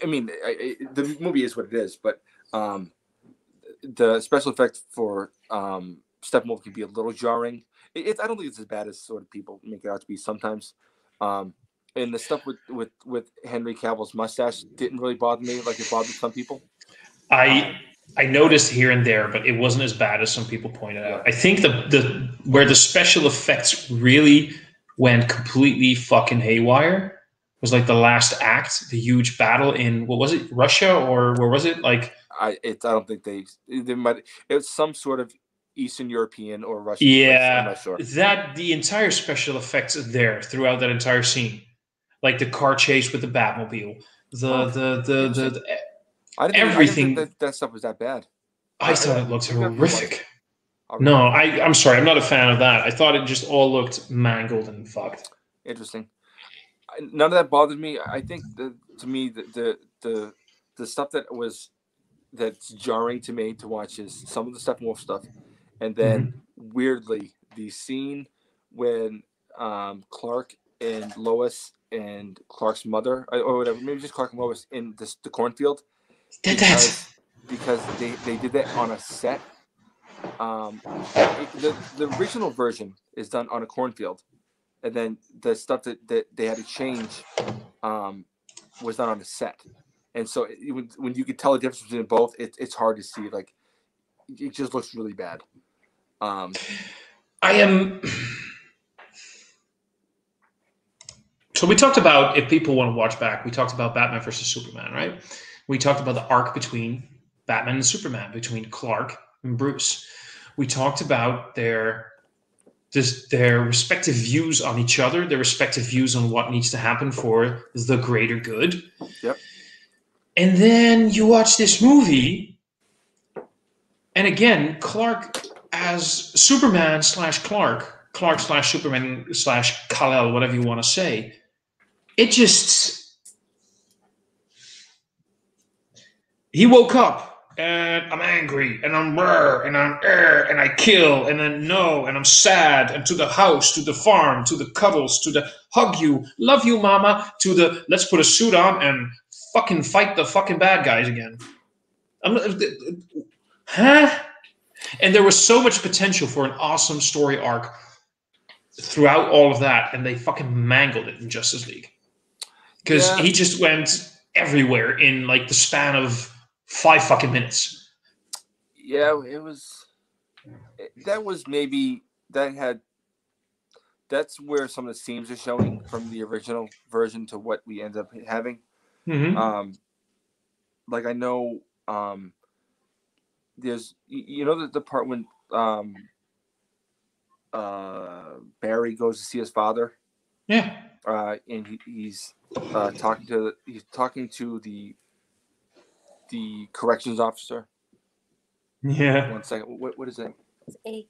I mean, the movie is what it is, but... the special effects for Steppenwolf can be a little jarring. I don't think it's as bad as sort of people make it out to be sometimes. And the stuff with Henry Cavill's mustache didn't really bother me like it bothered some people. I noticed here and there, but it wasn't as bad as some people pointed out. I think the where the special effects really went completely fucking haywire was like the last act, the huge battle in, what was it, Russia, or where was it? Like, I don't think they might. It was some sort of Eastern European or Russian. Yeah, I'm not sure. That the entire special effects there throughout that entire scene, like the car chase with the Batmobile, everything. That stuff was that bad. I thought it looked horrific. No, I'm sorry, I'm not a fan of that. I thought it just all looked mangled and fucked. Interesting. None of that bothered me. I think to me the stuff that's jarring to me to watch is some of the Steppenwolf stuff, and then weirdly the scene when Clark and Lois and Clark's mother, or whatever, maybe just Clark and Lois in the cornfield, because they did that on a set. The original version is done on a cornfield, and then the stuff that they had to change was done on a set. And so when you could tell the difference between both, it's hard to see. Like, it just looks really bad. So we talked about, if people want to watch back, we talked about Batman versus Superman, right? We talked about the arc between Batman and Superman, between Clark and Bruce. We talked about their respective views on each other, their respective views on what needs to happen for the greater good. Yep. And then you watch this movie, and again, Clark as Superman / Clark / Superman / Kal-El, whatever you want to say, it just... He woke up, and I'm angry, and I'm rare, and I'm and I kill, and then no, and I'm sad, and to the house, to the farm, to the cuddles, to the hug you, love you, mama, to the let's put a suit on and fucking fight the fucking bad guys again. Huh? And there was so much potential for an awesome story arc throughout all of that, and they fucking mangled it in Justice League. Because he just went everywhere in like the span of 5 fucking minutes. Yeah, that's where some of the seams are showing from the original version to what we end up having. Mm-hmm. Like, I know there's the part when Barry goes to see his father. Yeah. And he's talking to the corrections officer. Yeah. 1 second. What is it? It's egg.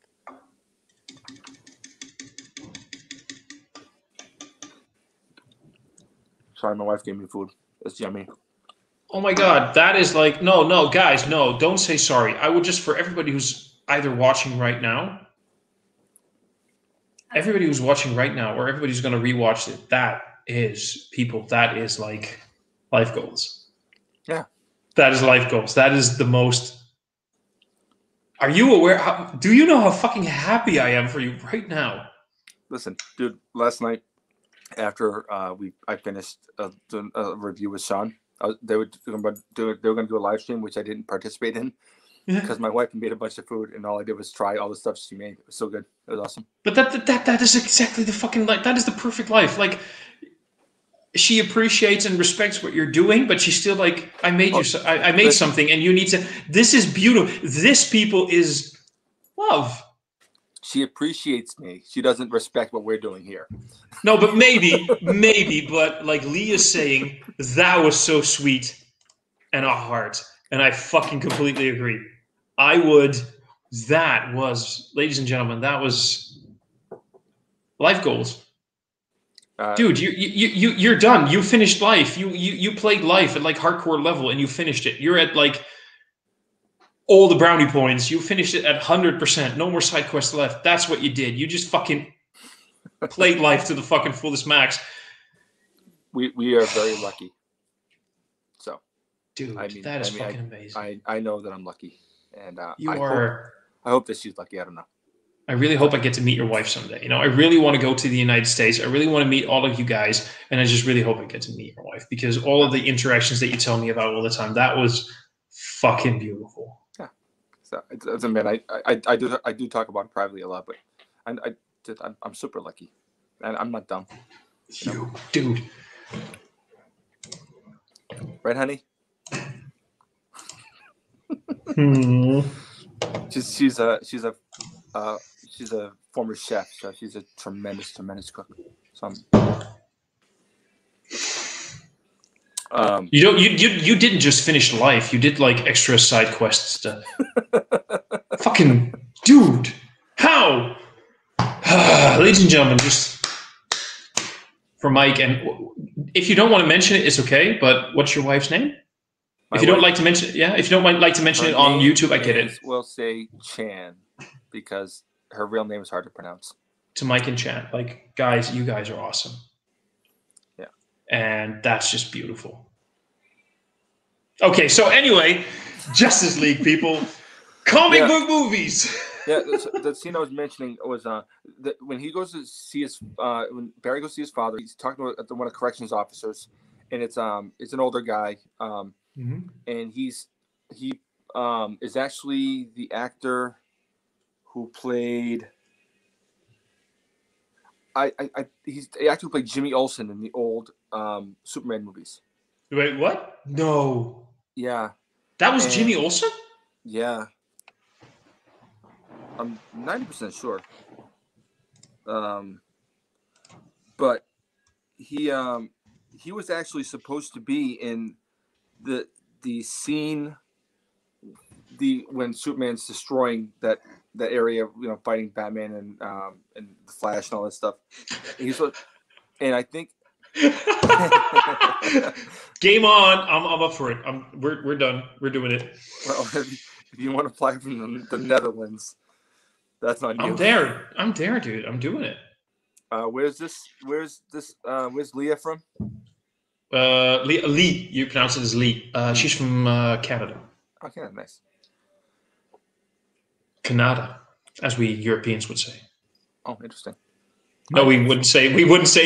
Sorry, my wife gave me food. It's yummy. Oh my God, that is like, no, guys, no, don't say sorry. I would just, for everybody who's either watching right now, or everybody who's going to rewatch it, that is like life goals. Yeah. That is life goals. That is the most. Are you aware? Do you know how fucking happy I am for you right now? Listen, dude. Last night, after I finished a review with Sean, they were going to do a live stream, which I didn't participate in because my wife made a bunch of food, and all I did was try all the stuff she made. It was so good. It was awesome. But that is exactly the fucking life. That is the perfect life. Like, she appreciates and respects what you're doing, but she's still like, I made something, and you need to. This is beautiful. This, people, is love. She appreciates me. She doesn't respect what we're doing here. No, but maybe, but like Leah's saying, that was so sweet and a heart, and I fucking completely agree. That was, ladies and gentlemen, that was life goals. Dude, you're done. You finished life. You played life at like hardcore level, and you finished it. You're at like all the brownie points. You finished it at 100%. No more side quests left. That's what you did. You just fucking played life to the fucking fullest max. We are very lucky. So, dude, that is fucking amazing. I know that I'm lucky, and I hope that she's lucky. I don't know. I really hope I get to meet your wife someday. You know, I really want to go to the United States. I really want to meet all of you guys, and I just really hope I get to meet your wife, because all of the interactions that you tell me about all the time, that was fucking beautiful. Yeah. So it's a man. I do talk about it privately a lot, but I'm super lucky, and I'm not dumb. You, dude. Right, honey? She's a former chef, so she's a tremendous cook. So you didn't just finish life. You did like extra side quest stuff. Fucking dude, how? Ladies and gentlemen, just for Mike, and if you don't want to mention it, it's okay. But what's your wife's name? If you don't like to mention it, if you don't like to mention it on YouTube, I get it. We'll say Chan, because her real name is hard to pronounce. To Mike and Chan, like, guys, you guys are awesome. Yeah. And that's just beautiful. Okay, so anyway, Justice League, people, comic book movies. Yeah, the scene I was mentioning was when he goes to see when Barry goes to see his father, he's talking to one of the corrections officers, and it's an older guy, and he is actually the actor who played. He's the actor who played Jimmy Olsen in the old Superman movies. Wait, what? No. Yeah. That was Jimmy Olsen? Yeah. I'm 90% sure. But he was actually supposed to be in the scene when Superman's destroying that area, fighting Batman and the Flash and all that stuff. And I think game on. I'm up for it. We're done. We're doing it. Well, if you want to fly from the Netherlands, that's not you. I'm there, dude. I'm doing it. Where's Leah from? Lee. You pronounce it as Lee. She's from Canada. Okay, nice. Canada, as we Europeans would say. Oh, interesting. No, we wouldn't say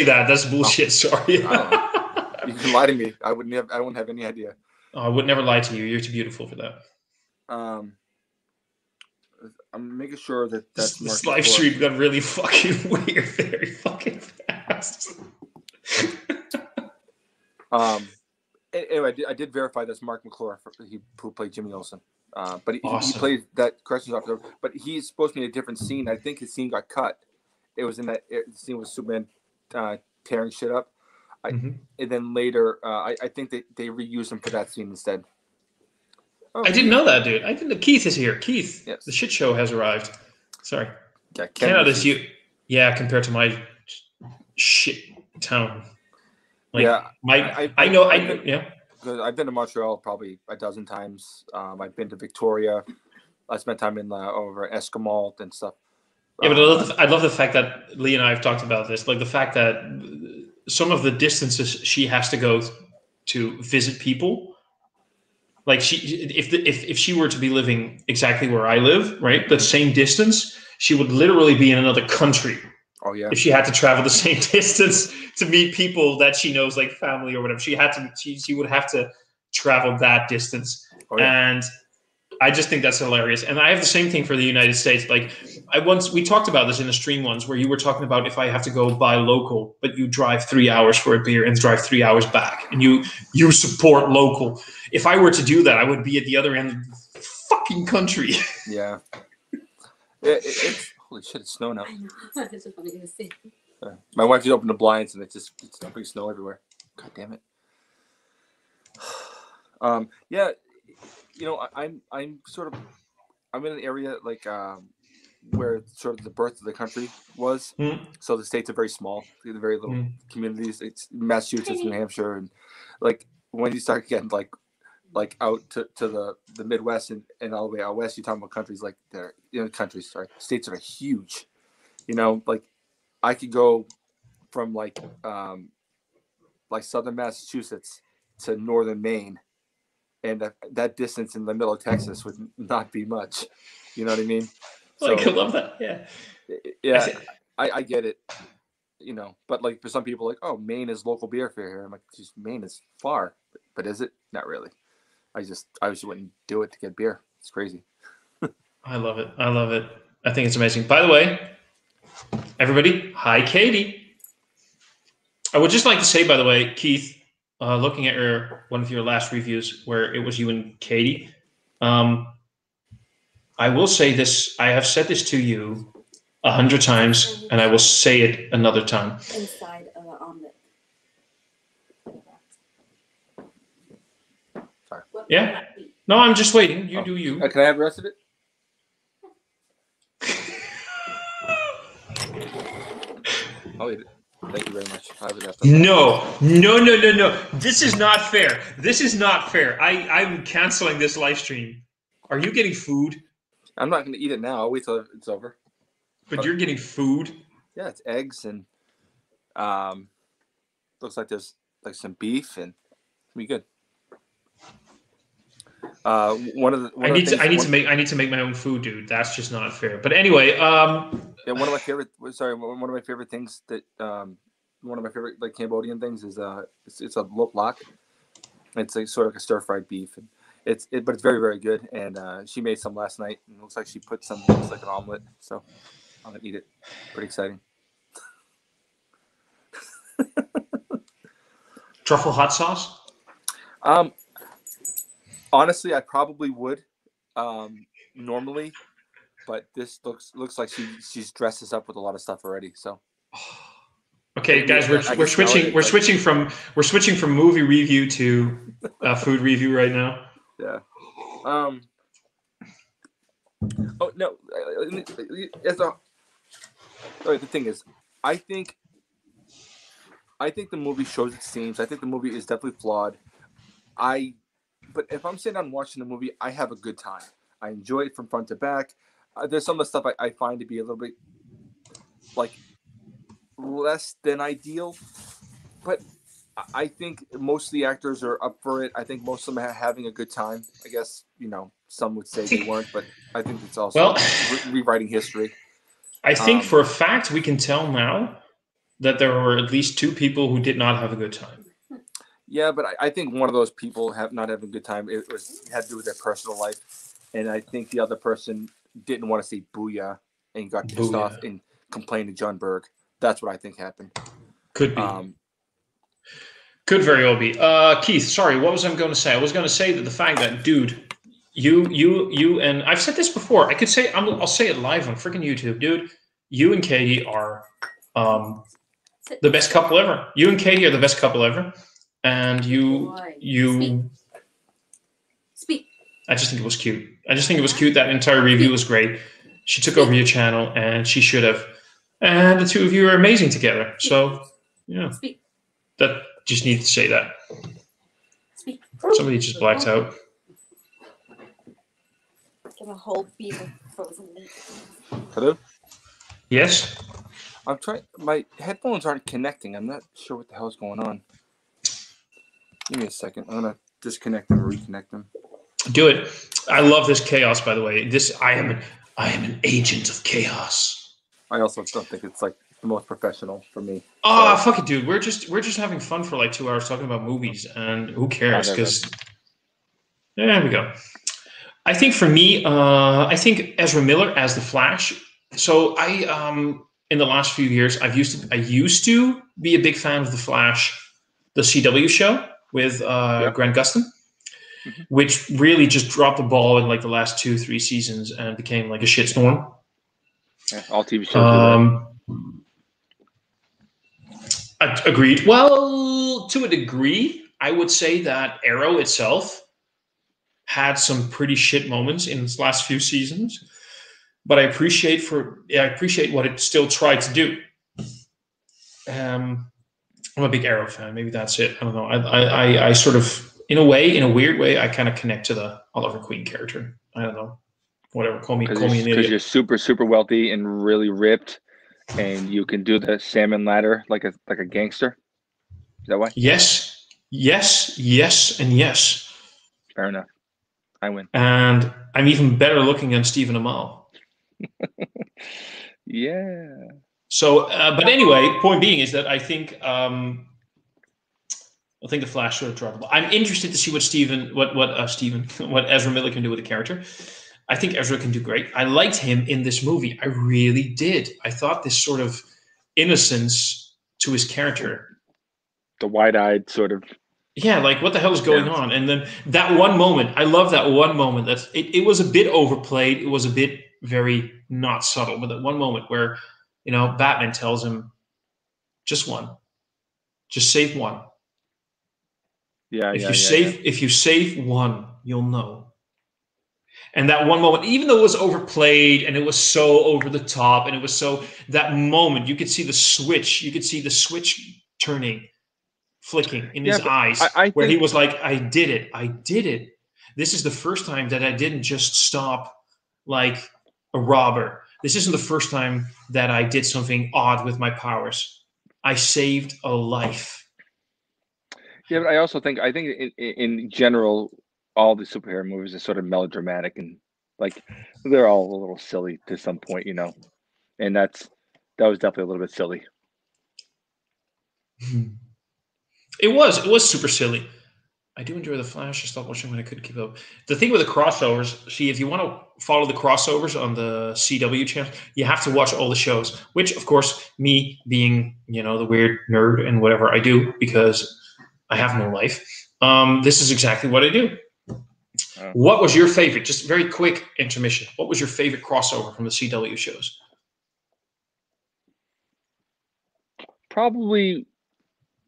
that. That's bullshit. Oh. Sorry. You can lie to me. I wouldn't have any idea. Oh, I would never lie to you. You're too beautiful for that. I'm making sure that's this live stream got really fucking weird very fucking fast. Anyway, I did verify that's Mark McClure, who played Jimmy Olsen. But he played that corrections officer. But he's supposed to be in a different scene. I think his scene got cut. It was in that scene with Superman tearing shit up. And then later, I think they reused him for that scene instead. Oh, I didn't know that, dude. I think that Keith is here. Keith, yes. The shit show has arrived. Sorry. Yeah, Canada's you. Yeah, compared to my shit town. Like, yeah, I know. I've been to Montreal probably a dozen times. I've been to Victoria. I spent time in over Esquimalt and stuff. Yeah, but I love the fact that Lee and I have talked about this. Like the fact that some of the distances she has to go to visit people Like if she were to be living exactly where I live, right, the same distance, she would literally be in another country. Oh yeah. If she had to travel the same distance to meet people that she knows, like family or whatever, she would have to travel that distance. Oh, yeah. And I just think that's hilarious. And I have the same thing for the United States. Like we talked about this in the stream once, where you were talking about if I have to go buy local, but you drive 3 hours for a beer and drive 3 hours back, and you support local. If I were to do that, I would be at the other end of the fucking country. Yeah. It's holy shit! It's snowing out. I know. That's just what I'm gonna say. My wife just opened the blinds and it's dumping snow everywhere. God damn it. Yeah. You know, I'm in an area like where sort of the birth of the country was. So the states are very small, they're very little communities. It's Massachusetts, New Hampshire, and like when you start getting like out to the Midwest and all the way out west, you're talking about countries like states that are huge. You know, like I could go from like southern Massachusetts to northern Maine. And that distance in the middle of Texas would not be much. You know what I mean? So, I love that. Yeah. Yeah. I get it. You know, but like for some people, like, oh, Maine is local beer fair here. I'm like, just Maine is far, but is it? Not really. I just wouldn't do it to get beer. It's crazy. I love it. I think it's amazing. By the way, everybody, hi, Katie. I would just like to say, by the way, Keith, looking at one of your last reviews where it was you and Katie, I will say this. I have said this to you 100 times, and I will say it another time. Inside of an omelet. Sorry. Yeah. No, I'm just waiting. You do you. Can I have the rest of it? I'll eat it. Thank you very much. No. This is not fair. I'm canceling this live stream. Are you getting food? I'm not going to eat it now. I'll wait till it's over. But you're getting food? Yeah, it's eggs and looks like there's like some beef and it'll be good. I need to make my own food, dude. That's just not fair. But anyway, yeah, one of my favorite things that one of my favorite like Cambodian things is it's a lok lak. It's like sort of like a stir fried beef, and but it's very, very good. And she made some last night, and it looks like she put some like an omelet. So I'm gonna eat it. Pretty exciting. Truffle hot sauce? Honestly, I probably would normally, but this looks like she's dressed this up with a lot of stuff already. So, okay, guys, we're switching from movie review to food review right now. Yeah. Oh no. The thing is, I think the movie shows its seams. I think the movie is definitely flawed. But if I'm sitting down watching the movie, I have a good time. I enjoy it from front to back. There's some of the stuff I find to be a little bit like less than ideal, but I think most of the actors are up for it. I think most of them are having a good time. I guess, some would say they weren't, but I think it's also rewriting history. I think for a fact we can tell now that there were at least 2 people who did not have a good time. Yeah, but I think one of those people not having a good time, had to do with their personal life. And I think the other person didn't want to say booyah and got pissed off and complained to John Berg. That's what I think happened. Could be. Could very well be. Keith, sorry, what was I going to say? I was going to say that the fact that, dude, you and I've said this before. I could say I'll say it live on freaking YouTube, dude. You and Katie are the best couple ever. You and Katie are the best couple ever. And you speak. I just think it was cute. That entire review was great. She took over your channel, and she should have. And the 2 of you are amazing together. So, yeah. Speak. That just needed to say that. Speak. Somebody just blacked out. Get a whole beaver frozen meat. Hello? Yes? I'm trying. My headphones aren't connecting. I'm not sure what the hell's going on. Give me a second. I'm going to disconnect them and reconnect them. Do it. I love this chaos, by the way. I am an agent of chaos. I also don't think it's like the most professional for me. Oh, fuck it, dude. We're just having fun for like 2 hours talking about movies, and who cares? Because there we go. I think for me, I think Ezra Miller as the Flash. So I in the last few years, I used to be a big fan of the Flash, the CW show with Grant Gustin, which really just dropped the ball in like the last 2-3 seasons and became like a shitstorm. Yeah, all TV shows. Agreed. Well, to a degree, I would say that Arrow itself had some pretty shit moments in its last few seasons, but I appreciate what it still tried to do. I'm a big Arrow fan. Maybe that's it. I don't know. I sort of, in a weird way, I kind of connect to the Oliver Queen character. I don't know. Whatever. Call me an idiot. Because you're super, super wealthy and really ripped, and you can do the salmon ladder like a gangster. Is that why? Yes, and yes. Fair enough. I win. And I'm even better looking than Stephen Amell. Yeah. So, but anyway, point being is that I think the Flash sort of dropped the ball. I'm interested to see what Ezra Miller can do with the character. I think Ezra can do great. I liked him in this movie. I really did. I thought this sort of innocence to his character, the wide-eyed sort of. Yeah, like what the hell is going on? And then that one moment, I love that one moment. It was a bit overplayed. It was a bit very not subtle, but that one moment where, Batman tells him, just save one. Yeah. If you save one, you'll know. And that one moment, even though it was overplayed and it was so over the top, and it was so that moment, you could see the switch. You could see the switch turning. Flicking in his eyes, where he was like, I did it. This is the first time that I didn't just stop like a robber. This isn't the first time that I did something odd with my powers. I saved a life. Yeah, but I think in general, all the superhero movies are sort of melodramatic, and like they're all a little silly to some point, and that was definitely a little bit silly. It was super silly. I do enjoy the Flash. I stopped watching when I couldn't keep up. The thing with the crossovers, see, if you want to follow the crossovers on the CW channel, you have to watch all the shows, which, of course, me being, the weird nerd and whatever I do, because I have no life, this is exactly what I do. What was your favorite? Just very quick intermission. What was your favorite crossover from the CW shows? Probably...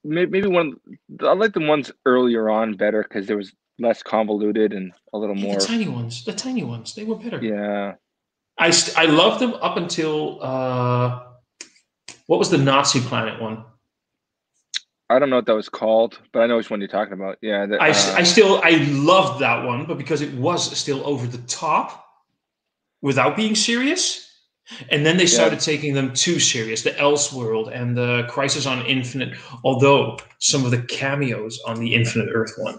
Maybe I like the ones earlier on better because there was less convoluted and a little more. The tiny ones, they were better. Yeah, I loved them up until what was the Nazi planet one? I don't know what that was called, but I know which one you're talking about. Yeah, I loved that one, but because it was still over the top, without being serious. And then they started taking them too serious, the Elseworld and the Crisis on Infinite, although some of the cameos on the Infinite Earth one.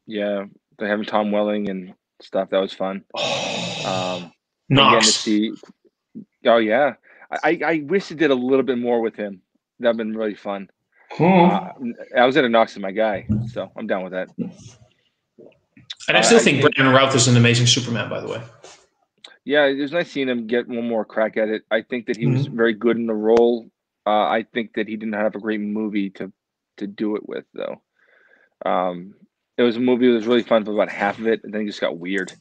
Yeah, they having Tom Welling and stuff. That was fun. Knox. Oh, yeah. I wish they did a little bit more with him. That would have been really fun. Alexander Knox is my guy, so I'm down with that. And I still think Brandon Routh is an amazing Superman, by the way. Yeah, it was nice seeing him get one more crack at it. I think that he was very good in the role. I think that he didn't have a great movie to do it with, though. It was a movie that was really fun for about half of it, and then it just got weird.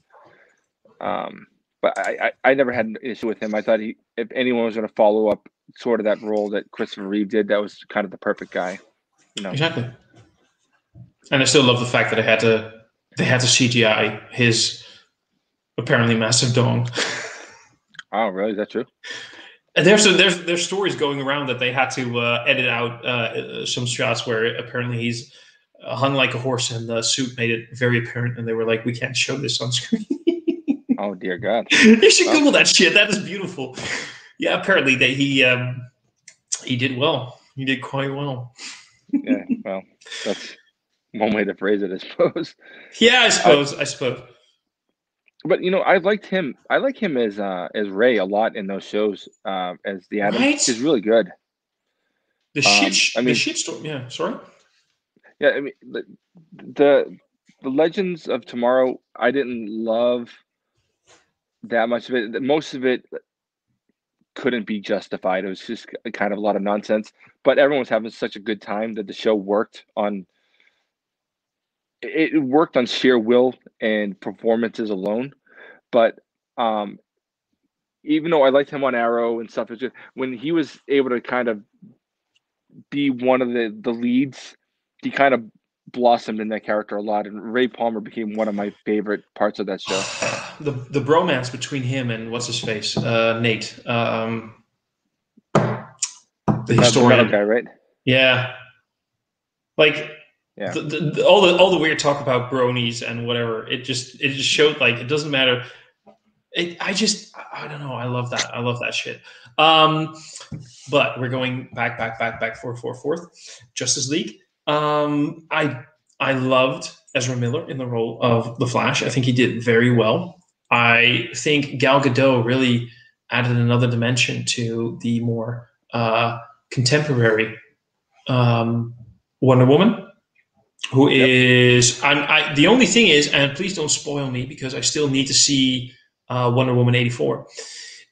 But I never had an issue with him. I thought if anyone was going to follow up sort of that role that Christopher Reeve did, that was kind of the perfect guy. Exactly. And I still love the fact that they had to CGI his apparently massive dong. Oh, really? Is that true? And there's stories going around that they had to edit out some shots where apparently he's hung like a horse and the suit made it very apparent, and they were like, we can't show this on screen. Oh, dear God. You should Google that shit. That is beautiful. Yeah, apparently he did well. He did quite well. Yeah, well, one way to phrase it, I suppose. Yeah, I suppose. But I liked him. I like him as Ray a lot in those shows. As the Atom, Right? he's really good. The shitstorm. Yeah, sorry. Yeah, I mean the Legends of Tomorrow. I didn't love that much of it. Most of it couldn't be justified. It was just kind of a lot of nonsense. But everyone was having such a good time that the show worked on. It worked on sheer will and performances alone. But even though I liked him on Arrow and stuff, it's just when he was able to kind of be one of the leads, he kind of blossomed in that character a lot, and Ray Palmer became one of my favorite parts of that show. The bromance between him and what's his face, Nate, the historian guy, right? Yeah, like yeah, all the weird talk about bronies and whatever. It just showed like it doesn't matter. I don't know. I love that. I love that shit. But we're going back fourth. Justice League. I loved Ezra Miller in the role of the Flash. I think he did very well. I think Gal Gadot really added another dimension to the more contemporary Wonder Woman, who is the only thing is, and please don't spoil me because I still need to see Wonder Woman 84.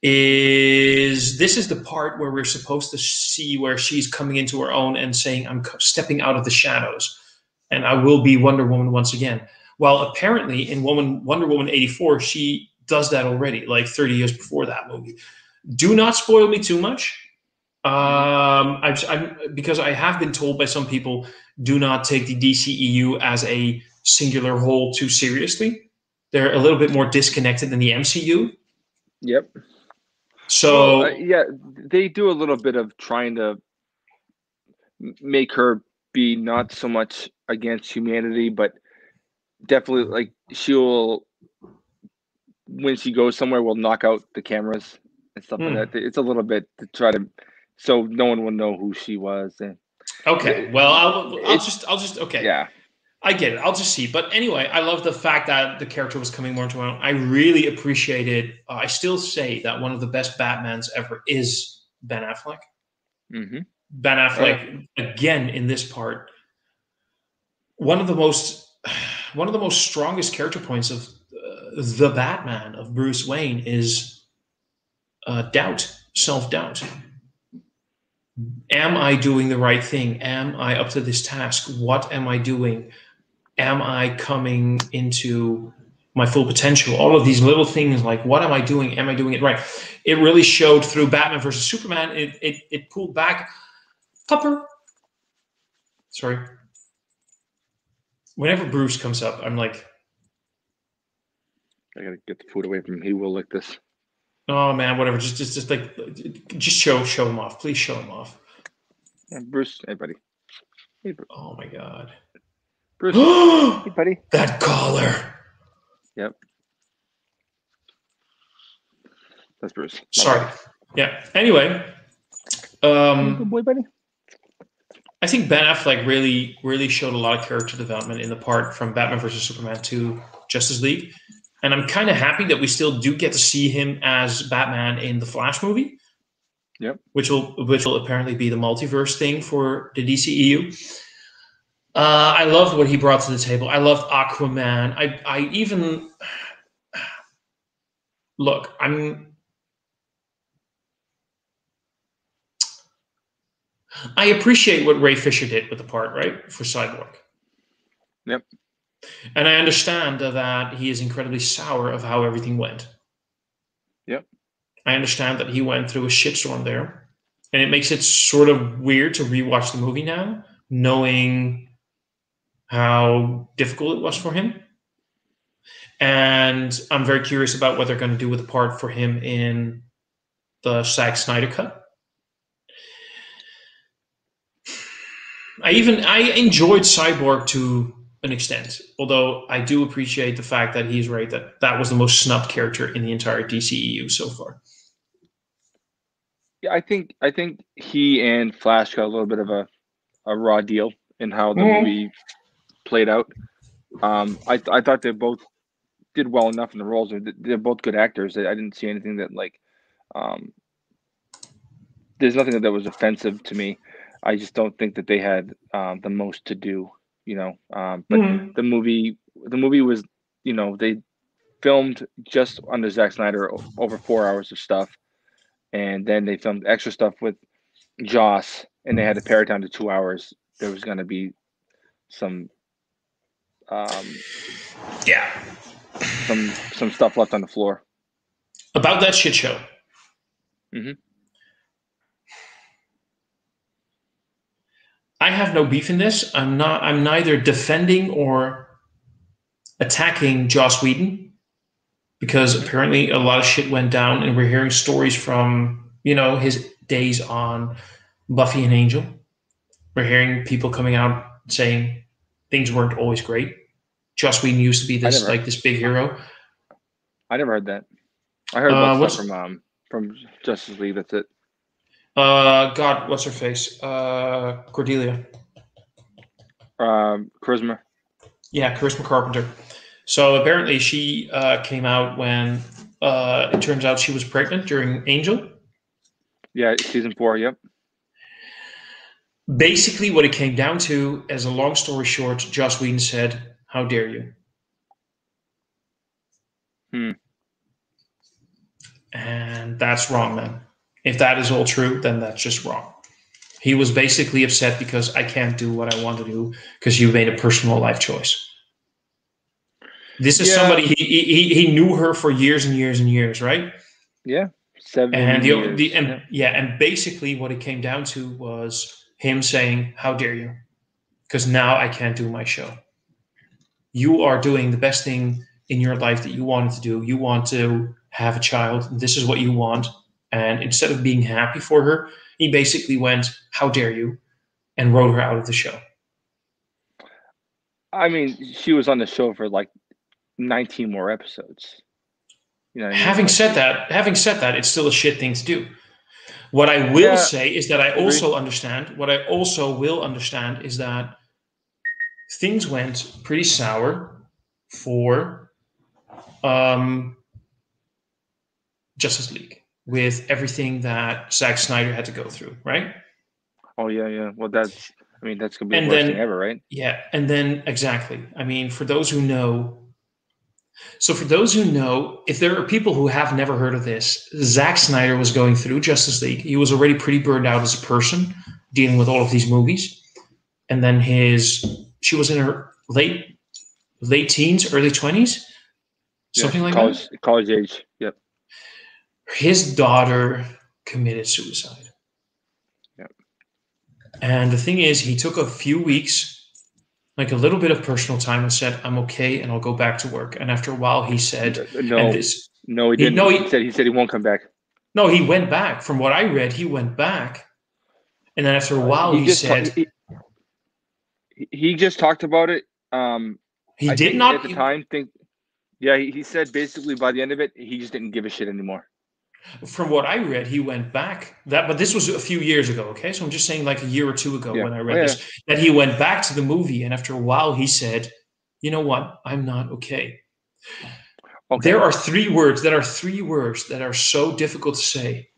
This is the part where we're supposed to see where she's coming into her own and saying, I'm stepping out of the shadows and I will be Wonder Woman once again. Well, apparently in Wonder Woman 84, she does that already, like 30 years before that movie. Do not spoil me too much. Because I have been told by some people, do not take the DCEU as a singular whole too seriously. They're a little bit more disconnected than the MCU. Yep. So yeah, they do a little bit of trying to make her be not so much against humanity, but definitely like she'll, when she goes somewhere, will knock out the cameras and stuff like that. It's a little bit to try to, so no one will know who she was. And okay, well, I'll just okay. Yeah, I get it. I'll just see. But anyway, I love the fact that the character was coming more to my own. I really appreciated. I still say that one of the best Batmans ever is Ben Affleck. Mm-hmm. Ben Affleck again in this part. One of the most strongest character points of the Batman of Bruce Wayne is doubt, self-doubt. Am I doing the right thing? Am I up to this task? What am I doing? Am I coming into my full potential? All of these little things like, what am I doing? Am I doing it right? It really showed through Batman versus Superman. It pulled back. Pupper. Sorry. Whenever Bruce comes up, I'm like, I gotta get the food away from him. He will lick this. Oh man, whatever. Just show him off. Please show him off. Yeah, Bruce, hey buddy. Hey, Bruce. Oh my God. Bruce, hey buddy. That collar. Yep. That's Bruce. Sorry. Yeah. Anyway, good boy, buddy. I think Ben Affleck really showed a lot of character development in the part from Batman vs Superman to Justice League, and I'm kind of happy that we still do get to see him as Batman in the Flash movie. Yep. Which will apparently be the multiverse thing for the DCEU. I loved what he brought to the table. I loved Aquaman. I even look. I appreciate what Ray Fisher did with the part, right, for Cyborg. Yep. And I understand that he is incredibly sour of how everything went. Yep. I understand that he went through a shitstorm there. And it makes it sort of weird to rewatch the movie now, knowing how difficult it was for him. And I'm very curious about what they're going to do with the part for him in the Zack Snyder cut. I enjoyed Cyborg to an extent, although I do appreciate the fact that he's right that was the most snubbed character in the entire DCEU so far. Yeah, I think he and Flash got a little bit of a raw deal in how the movie played out. I thought they both did well enough in the roles. They're both good actors. I didn't see anything that like, there's nothing that was offensive to me. I just don't think that they had the most to do, you know. But the movie was, you know, they filmed just under Zack Snyder over 4 hours of stuff, and then they filmed extra stuff with Joss, and they had to pare it down to 2 hours. There was going to be some some stuff left on the floor about that shit show. I have no beef in this. I'm neither defending or attacking Joss Whedon, because apparently a lot of shit went down, and we're hearing stories from, you know, his days on Buffy and Angel. We're hearing people coming out saying things weren't always great. Joss Whedon used to be this big hero. I never heard that. I heard about stuff from Justice League. That's it. God, what's her face? Cordelia. Charisma. Yeah, Charisma Carpenter. So apparently she came out when it turns out she was pregnant during Angel. Yeah, season 4, yep. Basically what it came down to, as a long story short, Joss Whedon said, "How dare you?" And that's wrong, man. If that is all true, then that's just wrong. He was basically upset because I can't do what I want to do because you made a personal life choice. This is somebody, he knew her for years and years and years, right? Yeah. 7 years. And basically what it came down to was him saying, "How dare you?" Because now I can't do my show. You are doing the best thing in your life that you wanted to do. You want to have a child. This is what you want. And instead of being happy for her, he basically went, "How dare you?" and wrote her out of the show. I mean, she was on the show for like 19 more episodes. You know what I mean? Having said that, it's still a shit thing to do. What I will say is that I also understand. What I also will understand is that things went pretty sour for Justice League with everything that Zack Snyder had to go through, right? Oh yeah. Well, that's gonna be the worst thing ever, right? Yeah, and then exactly. I mean, for those who know, if there are people who have never heard of this, Zack Snyder was going through Justice League. He was already pretty burned out as a person, dealing with all of these movies. And then she was in her late teens, early 20s, something like that. College age, yep. His daughter committed suicide. Yep. And the thing is, he took a few weeks, like a little bit of personal time, and said, "I'm okay, and I'll go back to work." And after a while, he said, "No, he didn't." He said he won't come back. No, he went back. From what I read, he went back, and then after a while, he said he just talked about it. He did not at the time think. Yeah, he said basically by the end of it, he just didn't give a shit anymore. From what I read, he went back. But this was a few years ago, okay? So I'm just saying like a year or two ago when I read this, that he went back to the movie, and after a while he said, "You know what? I'm not okay." There are three words that are so difficult to say.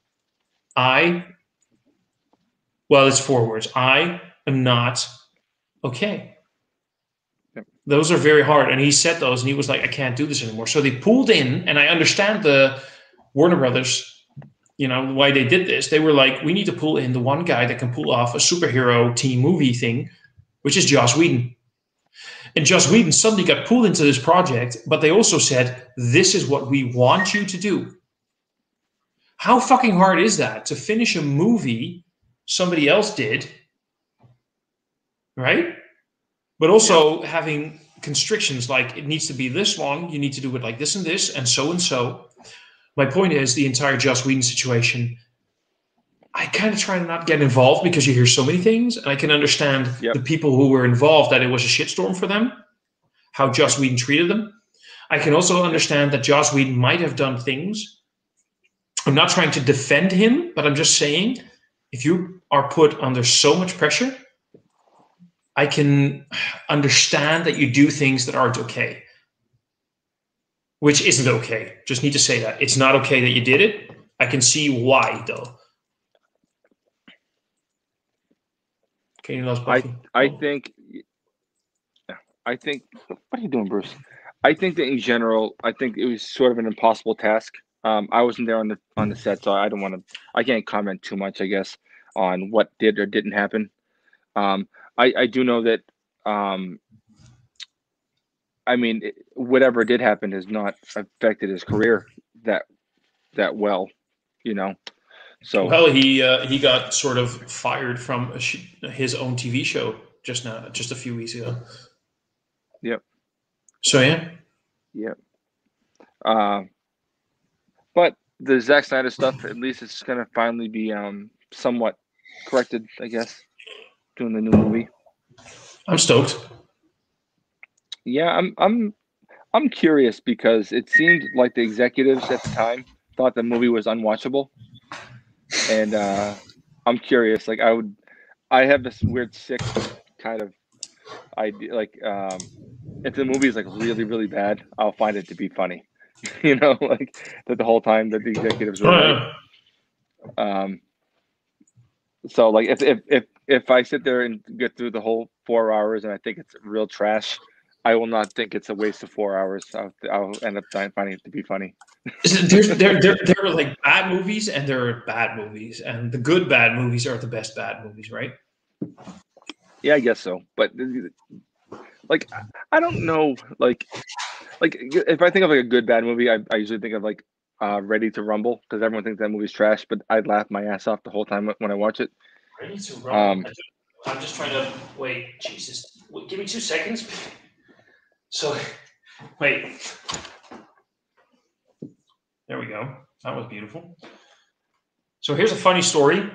It's 4 words. I am not okay. Yep. Those are very hard. And he said those, and he was like, "I can't do this anymore." So they pulled in, and I understand the Warner Brothers, you know, why they did this. They were like, "We need to pull in the one guy that can pull off a superhero team movie thing, which is Joss Whedon." And Joss Whedon suddenly got pulled into this project, but they also said, "This is what we want you to do." How fucking hard is that to finish a movie somebody else did, right? But also having constrictions like it needs to be this long, you need to do it like this and this, and so and so. My point is the entire Joss Whedon situation, I kind of try to not get involved because you hear so many things, and I can understand the people who were involved, that it was a shitstorm for them, how Joss Whedon treated them. I can also understand that Joss Whedon might have done things. I'm not trying to defend him, but I'm just saying, if you are put under so much pressure, I can understand that you do things that aren't okay, which isn't okay. Just need to say that it's not okay that you did it. I can see why, though. Can you lost Buffy? I think. What are you doing, Bruce? I think that in general, I think it was sort of an impossible task. I wasn't there on the set, so I can't comment too much, I guess, on what did or didn't happen. I do know that, I mean, whatever did happen has not affected his career that well, you know. So well, he got sort of fired from his own TV show just a few weeks ago. Yep. So yeah. Yep. But the Zack Snyder stuff, at least it's going to finally be somewhat corrected, I guess, doing the new movie. I'm stoked. Yeah, I'm curious because it seemed like the executives at the time thought the movie was unwatchable, and I'm curious. Like I have this weird sick kind of idea. Like if the movie is like really really bad, I'll find it to be funny. You know, like that the whole time that the executives were right. So like if I sit there and get through the whole 4 hours and I think it's real trash, I will not think it's a waste of 4 hours. I'll end up finding it to be funny. There are like bad movies and there are bad movies, and the good bad movies are the best bad movies, right? Yeah, I guess so. But like I don't know, like if I think of like a good bad movie, I usually think of like Ready to Rumble, because everyone thinks that movie's trash, but I'd laugh my ass off the whole time when I watch it. Ready to Rumble. I'm just trying to wait. Jesus, give me 2 seconds. So, wait. There we go. That was beautiful. So here's a funny story.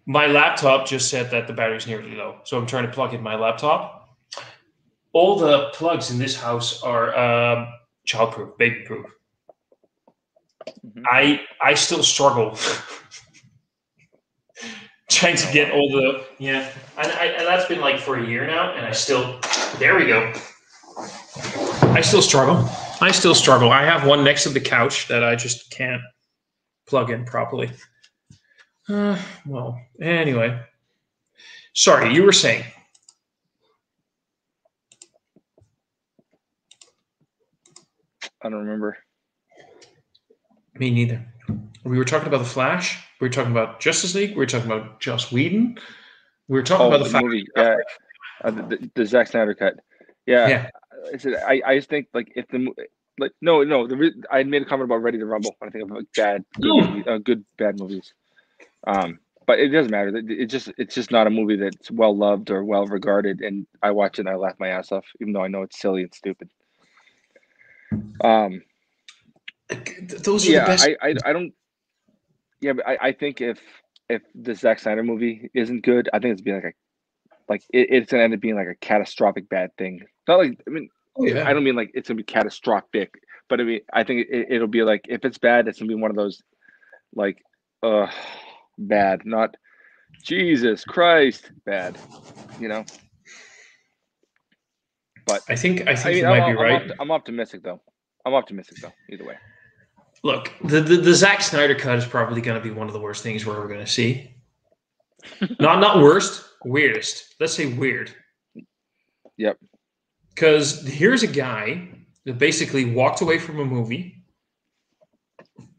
My laptop just said that the battery's nearly low, so I'm trying to plug in my laptop. All the plugs in this house are childproof, baby-proof. Mm-hmm. I still struggle trying to get all the and that's been like for a year now, and I still there we go. I still struggle. I have one next to the couch that I just can't plug in properly. Well, anyway. Sorry, you were saying. I don't remember. Me neither. We were talking about The Flash. We were talking about Justice League. We were talking about Joss Whedon. We were talking about the movie. Yeah, the Zack Snyder cut. Yeah. I just think like if the like no I made a comment about Ready to Rumble. I think of like good bad movies. But it doesn't matter. It's just not a movie that's well loved or well regarded, and I watch it and I laugh my ass off, even though I know it's silly and stupid. Those are the best. I don't. Yeah, but I think if the Zack Snyder movie isn't good, I think it's be it's gonna end up being like a catastrophic bad thing. Not like I don't mean like it's gonna be catastrophic, but I mean I think it'll be like if it's bad, it's gonna be one of those like bad, not Jesus Christ bad, you know. But I think you might be right. I'm optimistic though. Either way. Look, the Zack Snyder cut is probably going to be one of the worst things we're ever going to see. not worst, weirdest. Let's say weird. Yep. Because here's a guy that basically walked away from a movie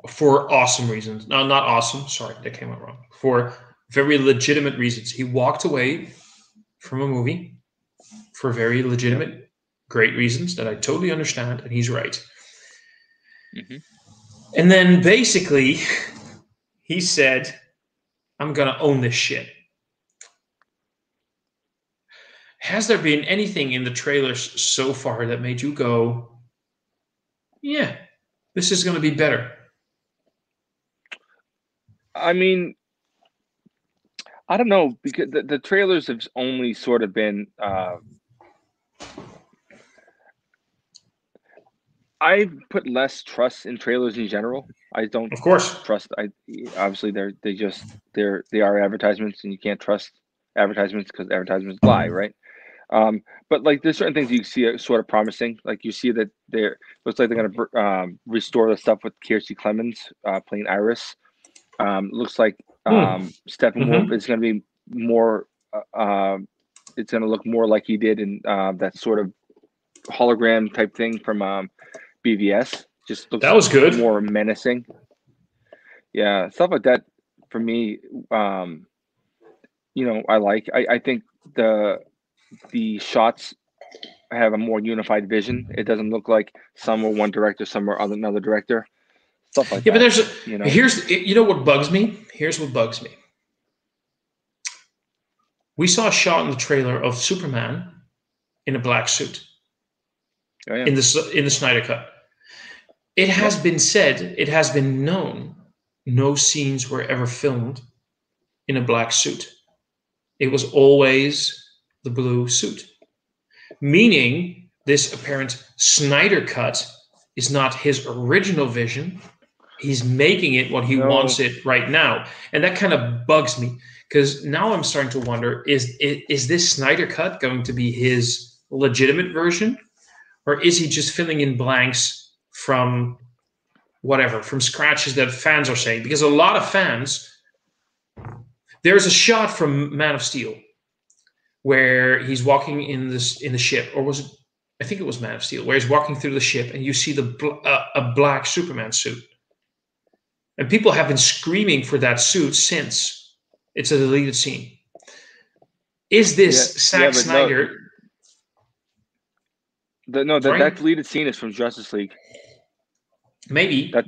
for awesome reasons. No, not awesome. Sorry, that came out wrong. For very legitimate reasons. He walked away from a movie for very legitimate, great reasons that I totally understand, and he's right. Mm-hmm. And then basically, he said, I'm going to own this shit. Has there been anything in the trailers so far that made you go, yeah, this is going to be better? I mean, I don't know, because the trailers have only sort of been... I put less trust in trailers in general. I don't, of course, trust. Obviously they are advertisements, and you can't trust advertisements because advertisements lie, right? But like, there's certain things you see are sort of promising. Like you see that looks like they're going to restore the stuff with Kiersey Clemens playing Iris. Looks like Steppenwolf is going to be more. It's going to look more like he did in that sort of hologram type thing from BVS. Just looks that was good. More menacing. Yeah, stuff like that for me. You know, I like. I think the shots have a more unified vision. It doesn't look like some are one director, some are another director. Stuff like that. Yeah, but there's you know what bugs me? Here's what bugs me. We saw a shot in the trailer of Superman in a black suit. Oh, yeah. In the Snyder Cut. It has been said, it has been known, no scenes were ever filmed in a black suit. It was always the blue suit. Meaning this apparent Snyder Cut is not his original vision. He's making it what he wants it right now. And that kind of bugs me, because now I'm starting to wonder, is this Snyder Cut going to be his legitimate version? Or is he just filling in blanks from whatever, from scratches that fans are saying? Because a lot of fans, there's a shot from Man of Steel where he's walking in the ship, or was it? I think it was Man of Steel, where he's walking through the ship and you see a black Superman suit. And people have been screaming for that suit since. It's a deleted scene. Is this Zack Snyder? That deleted scene is from Justice League. Maybe. That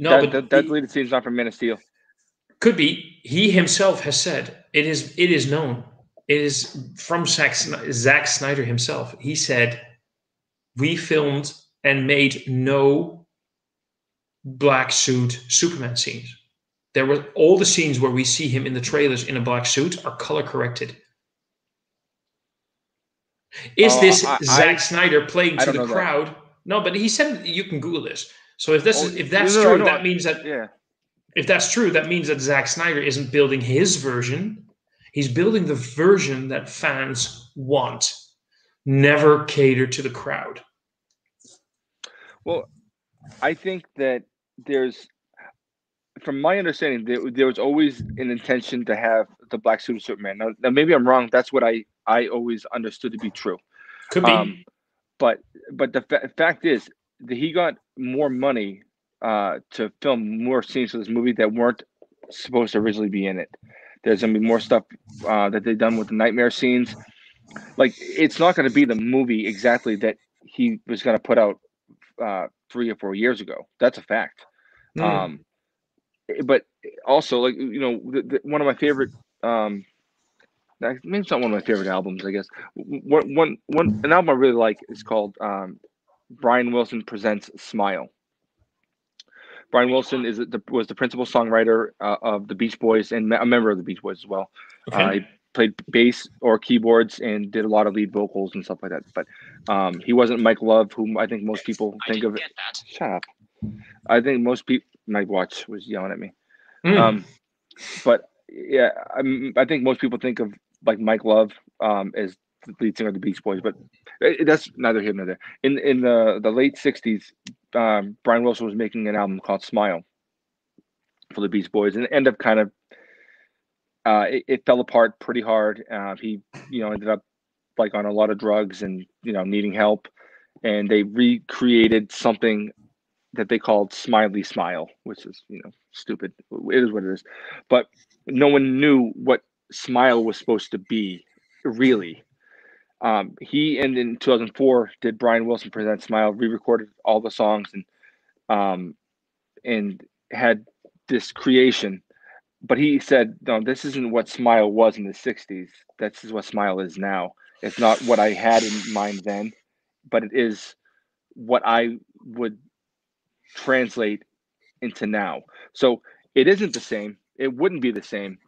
deleted scene is not from Man of Steel. Could be. He himself has said it is known. It is from Zack Snyder himself. He said, we filmed and made no black suit Superman scenes. There were all the scenes where we see him in the trailers in a black suit are color corrected. Is this Zack Snyder playing to the crowd? That. No, but he said you can Google this. So if that's true, that means that if that's true, that means that Zack Snyder isn't building his version. He's building the version that fans want. Never cater to the crowd. Well, I think that from my understanding, there was always an intention to have the black suit of Superman. Now maybe I'm wrong. That's what I always understood to be true. Could be. But the fact is that he got more money to film more scenes for this movie that weren't supposed to originally be in it. There's going to be more stuff that they've done with the nightmare scenes. Like, it's not going to be the movie exactly that he was going to put out 3 or 4 years ago. That's a fact. But also, like, you know, one of my favorite, maybe it's not one of my favorite albums, I guess. An album I really like is called Brian Wilson Presents Smile. Brian Wilson was the principal songwriter of the Beach Boys and a member of the Beach Boys as well. Okay. He played bass or keyboards and did a lot of lead vocals and stuff like that. But he wasn't Mike Love, whom I think most people think of. Get that. Shut up. I think most people. My watch was yelling at me. But yeah, I think most people think of like Mike Love as the lead singer of the Beach Boys, but that's neither here nor there. In the late '60s, Brian Wilson was making an album called Smile for the Beach Boys, and it ended up kind of it fell apart pretty hard. He ended up like on a lot of drugs and needing help, and they recreated something that they called Smiley Smile, which is stupid. It is what it is, but no one knew what Smile was supposed to be really. He in 2004 did Brian Wilson Present Smile, re-recorded all the songs and had this creation. But he said, no, this isn't what Smile was in the 60s. This is what Smile is now. It's not what I had in mind then, but it is what I would translate into now. So it isn't the same. It wouldn't be the same.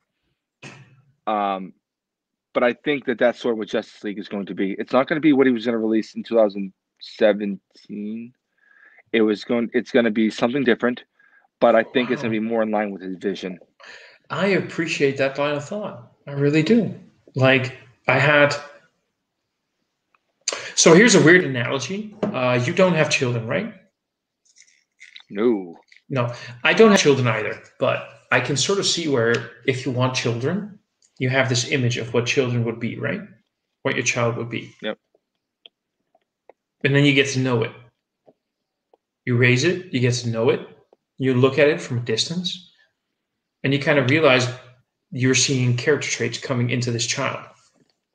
But I think that that's sort of what Justice League is going to be. It's not going to be what he was going to release in 2017. It's going to be something different, but I think it's going to be more in line with his vision. I appreciate that line of thought. I really do. Like, I had So here's a weird analogy. You don't have children, right? No. No, I don't have children either, but I can sort of see where if you want children, you have this image of what children would be, right? What your child would be. Yep. And then you get to know it. You raise it, you get to know it, you look at it from a distance, and you kind of realize you're seeing character traits coming into this child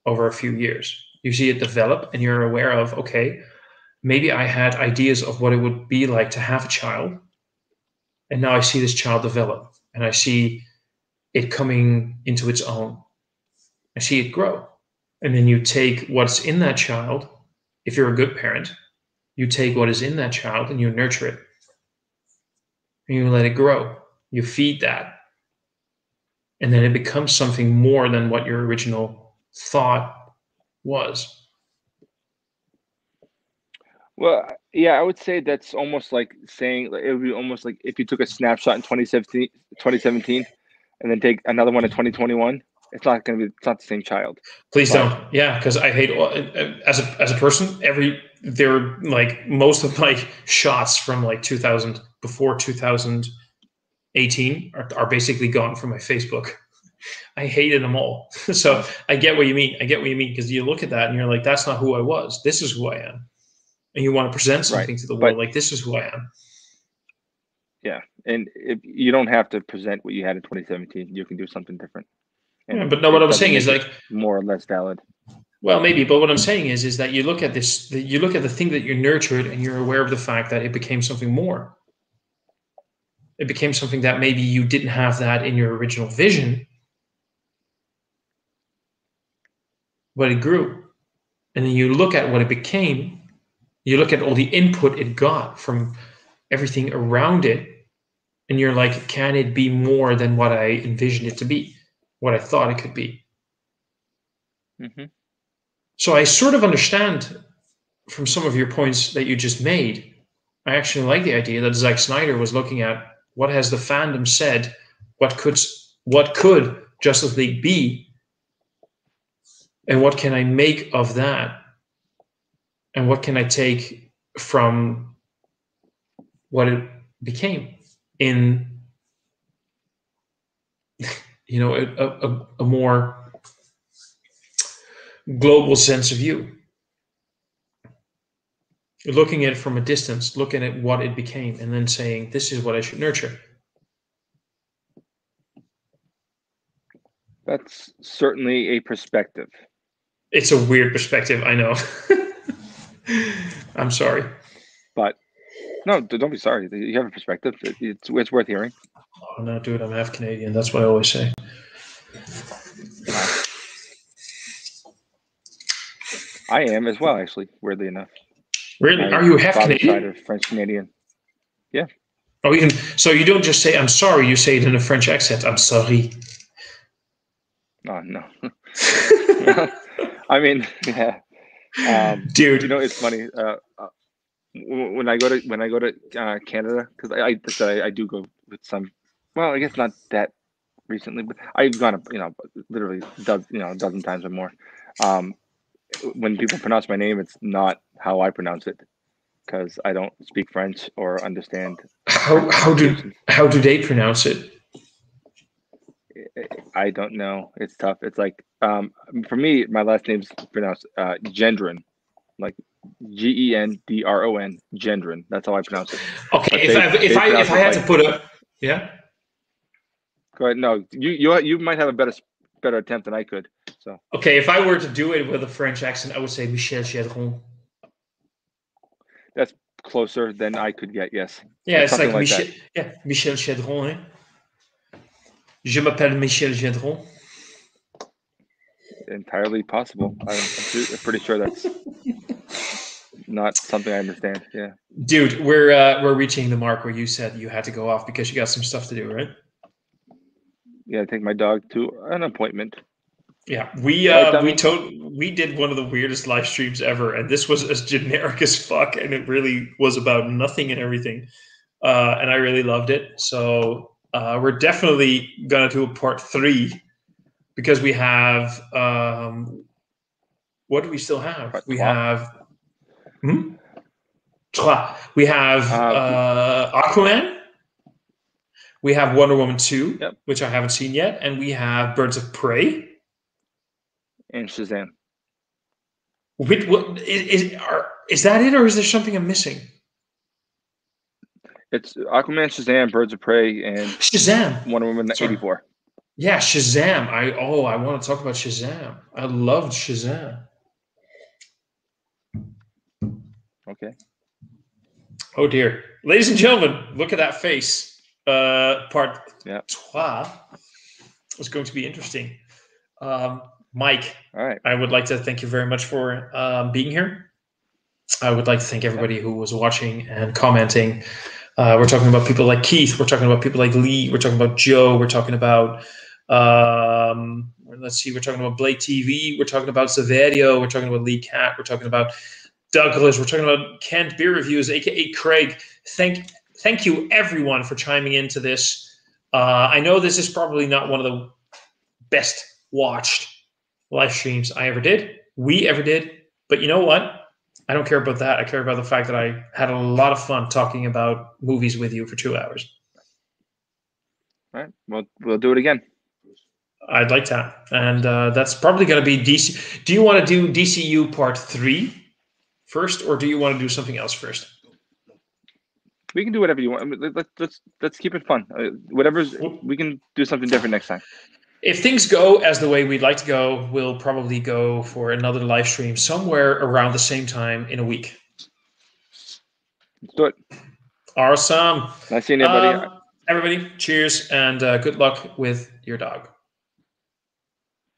over a few years. You see it develop, and you're aware of, okay, maybe I had ideas of what it would be like to have a child, and now I see this child develop, and I see it coming into its own. I see it grow. And then you take what's in that child, if you're a good parent, you take what is in that child and you nurture it. And you let it grow. You feed that. And then it becomes something more than what your original thought was. Well, yeah, I would say that's almost like saying, it would be almost like if you took a snapshot in 2017 and then take another one in 2021, it's not the same child. Please don't. Yeah, because I hate, as a person, they're like most of my shots from like 2000, before 2018 are basically gone from my Facebook. I hated them all. So I get what you mean. Because you look at that and you're like, that's not who I was. This is who I am. And you want to present something to the world like, this is who I am. Yeah. And if you don't have to present what you had in 2017. You can do something different. Yeah, but no, what I'm saying is like more or less valid. Well, maybe, but what I'm saying is that you look at this, you look at the thing that you nurtured, and you're aware of the fact that it became something more. It became something that maybe you didn't have that in your original vision, but it grew. And then you look at what it became. You look at all the input it got from everything around it, and you're like, can it be more than what I envisioned it to be? What I thought it could be. Mm-hmm. So I sort of understand from some of your points that you just made. I actually like the idea that Zack Snyder was looking at what has the fandom said, what could Justice League be, and what can I make of that, and what can I take from what it became in, a more global sense of view. Looking at it from a distance, looking at what it became, and then saying, this is what I should nurture. That's certainly a perspective. It's a weird perspective, I know. I'm sorry. But no, don't be sorry. You have a perspective. It's worth hearing. Oh, no, dude, I'm half Canadian. That's what I always say. I am as well, actually, weirdly enough. Really? Are you half Canadian? Side of French Canadian. Yeah. Oh, so you don't just say I'm sorry, you say it in a French accent. I'm sorry. Oh, no. I mean, yeah. Dude, it's funny. When I go to Canada, because I do go with some. Well, I guess not that recently, but I've gone literally a dozen times or more. When people pronounce my name, it's not how I pronounce it, because I don't speak French or understand. How do they pronounce it? I don't know. It's tough. It's like for me, my last name's pronounced Gendron, like Gendron, Gendron. That's how I pronounce it. Okay, if I had to put a Go ahead. No, you might have a better attempt than I could. So okay, if I were to do it with a French accent, I would say Michel Gendron. That's closer than I could get. Yes. Yeah, it's like Michel. That. Yeah, Michel Gendron. Je m'appelle Michel Gendron. Entirely possible. I'm pretty sure that's not something I understand. Yeah. Dude, we're reaching the mark where you said you had to go off because you got some stuff to do, right? Yeah, take my dog to an appointment. Yeah, we did one of the weirdest live streams ever, and this was as generic as fuck, and it really was about nothing and everything, and I really loved it. So we're definitely gonna do a part 3 because we have what do we still have? We have We have Aquaman. We have Wonder Woman 2, which I haven't seen yet, and we have Birds of Prey and Shazam. Is that it, or is there something I'm missing? It's Aquaman, Shazam, Birds of Prey, and Shazam. Wonder Woman 84. Yeah, Shazam. I want to talk about Shazam. I loved Shazam. Okay. Oh dear, ladies and gentlemen, look at that face. Part 3 is going to be interesting. Mike, all right. I would like to thank you very much for being here. I would like to thank everybody who was watching and commenting. We're talking about people like Keith. We're talking about people like Lee. We're talking about Joe. We're talking about, let's see, we're talking about Blake TV. We're talking about Severio. We're talking about Lee Cat. We're talking about Douglas. We're talking about Kent Beer Reviews, a.k.a. Craig. Thank you, everyone, for chiming into this. I know this is probably not one of the best watched live streams we ever did. But you know what? I don't care about that. I care about the fact that I had a lot of fun talking about movies with you for 2 hours. All right. Well, we'll do it again. I'd like that. And that's probably going to be DC. Do you want to do DCU Part 3 first, or do you want to do something else first? We can do whatever you want. I mean, let's keep it fun. We can do something different next time. If things go as the way we'd like to go, we'll probably go for another live stream somewhere around the same time in a week. Let's do it. Awesome. Nice seeing everybody. Everybody, cheers, and good luck with your dog.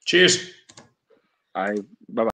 Cheers. Bye-bye.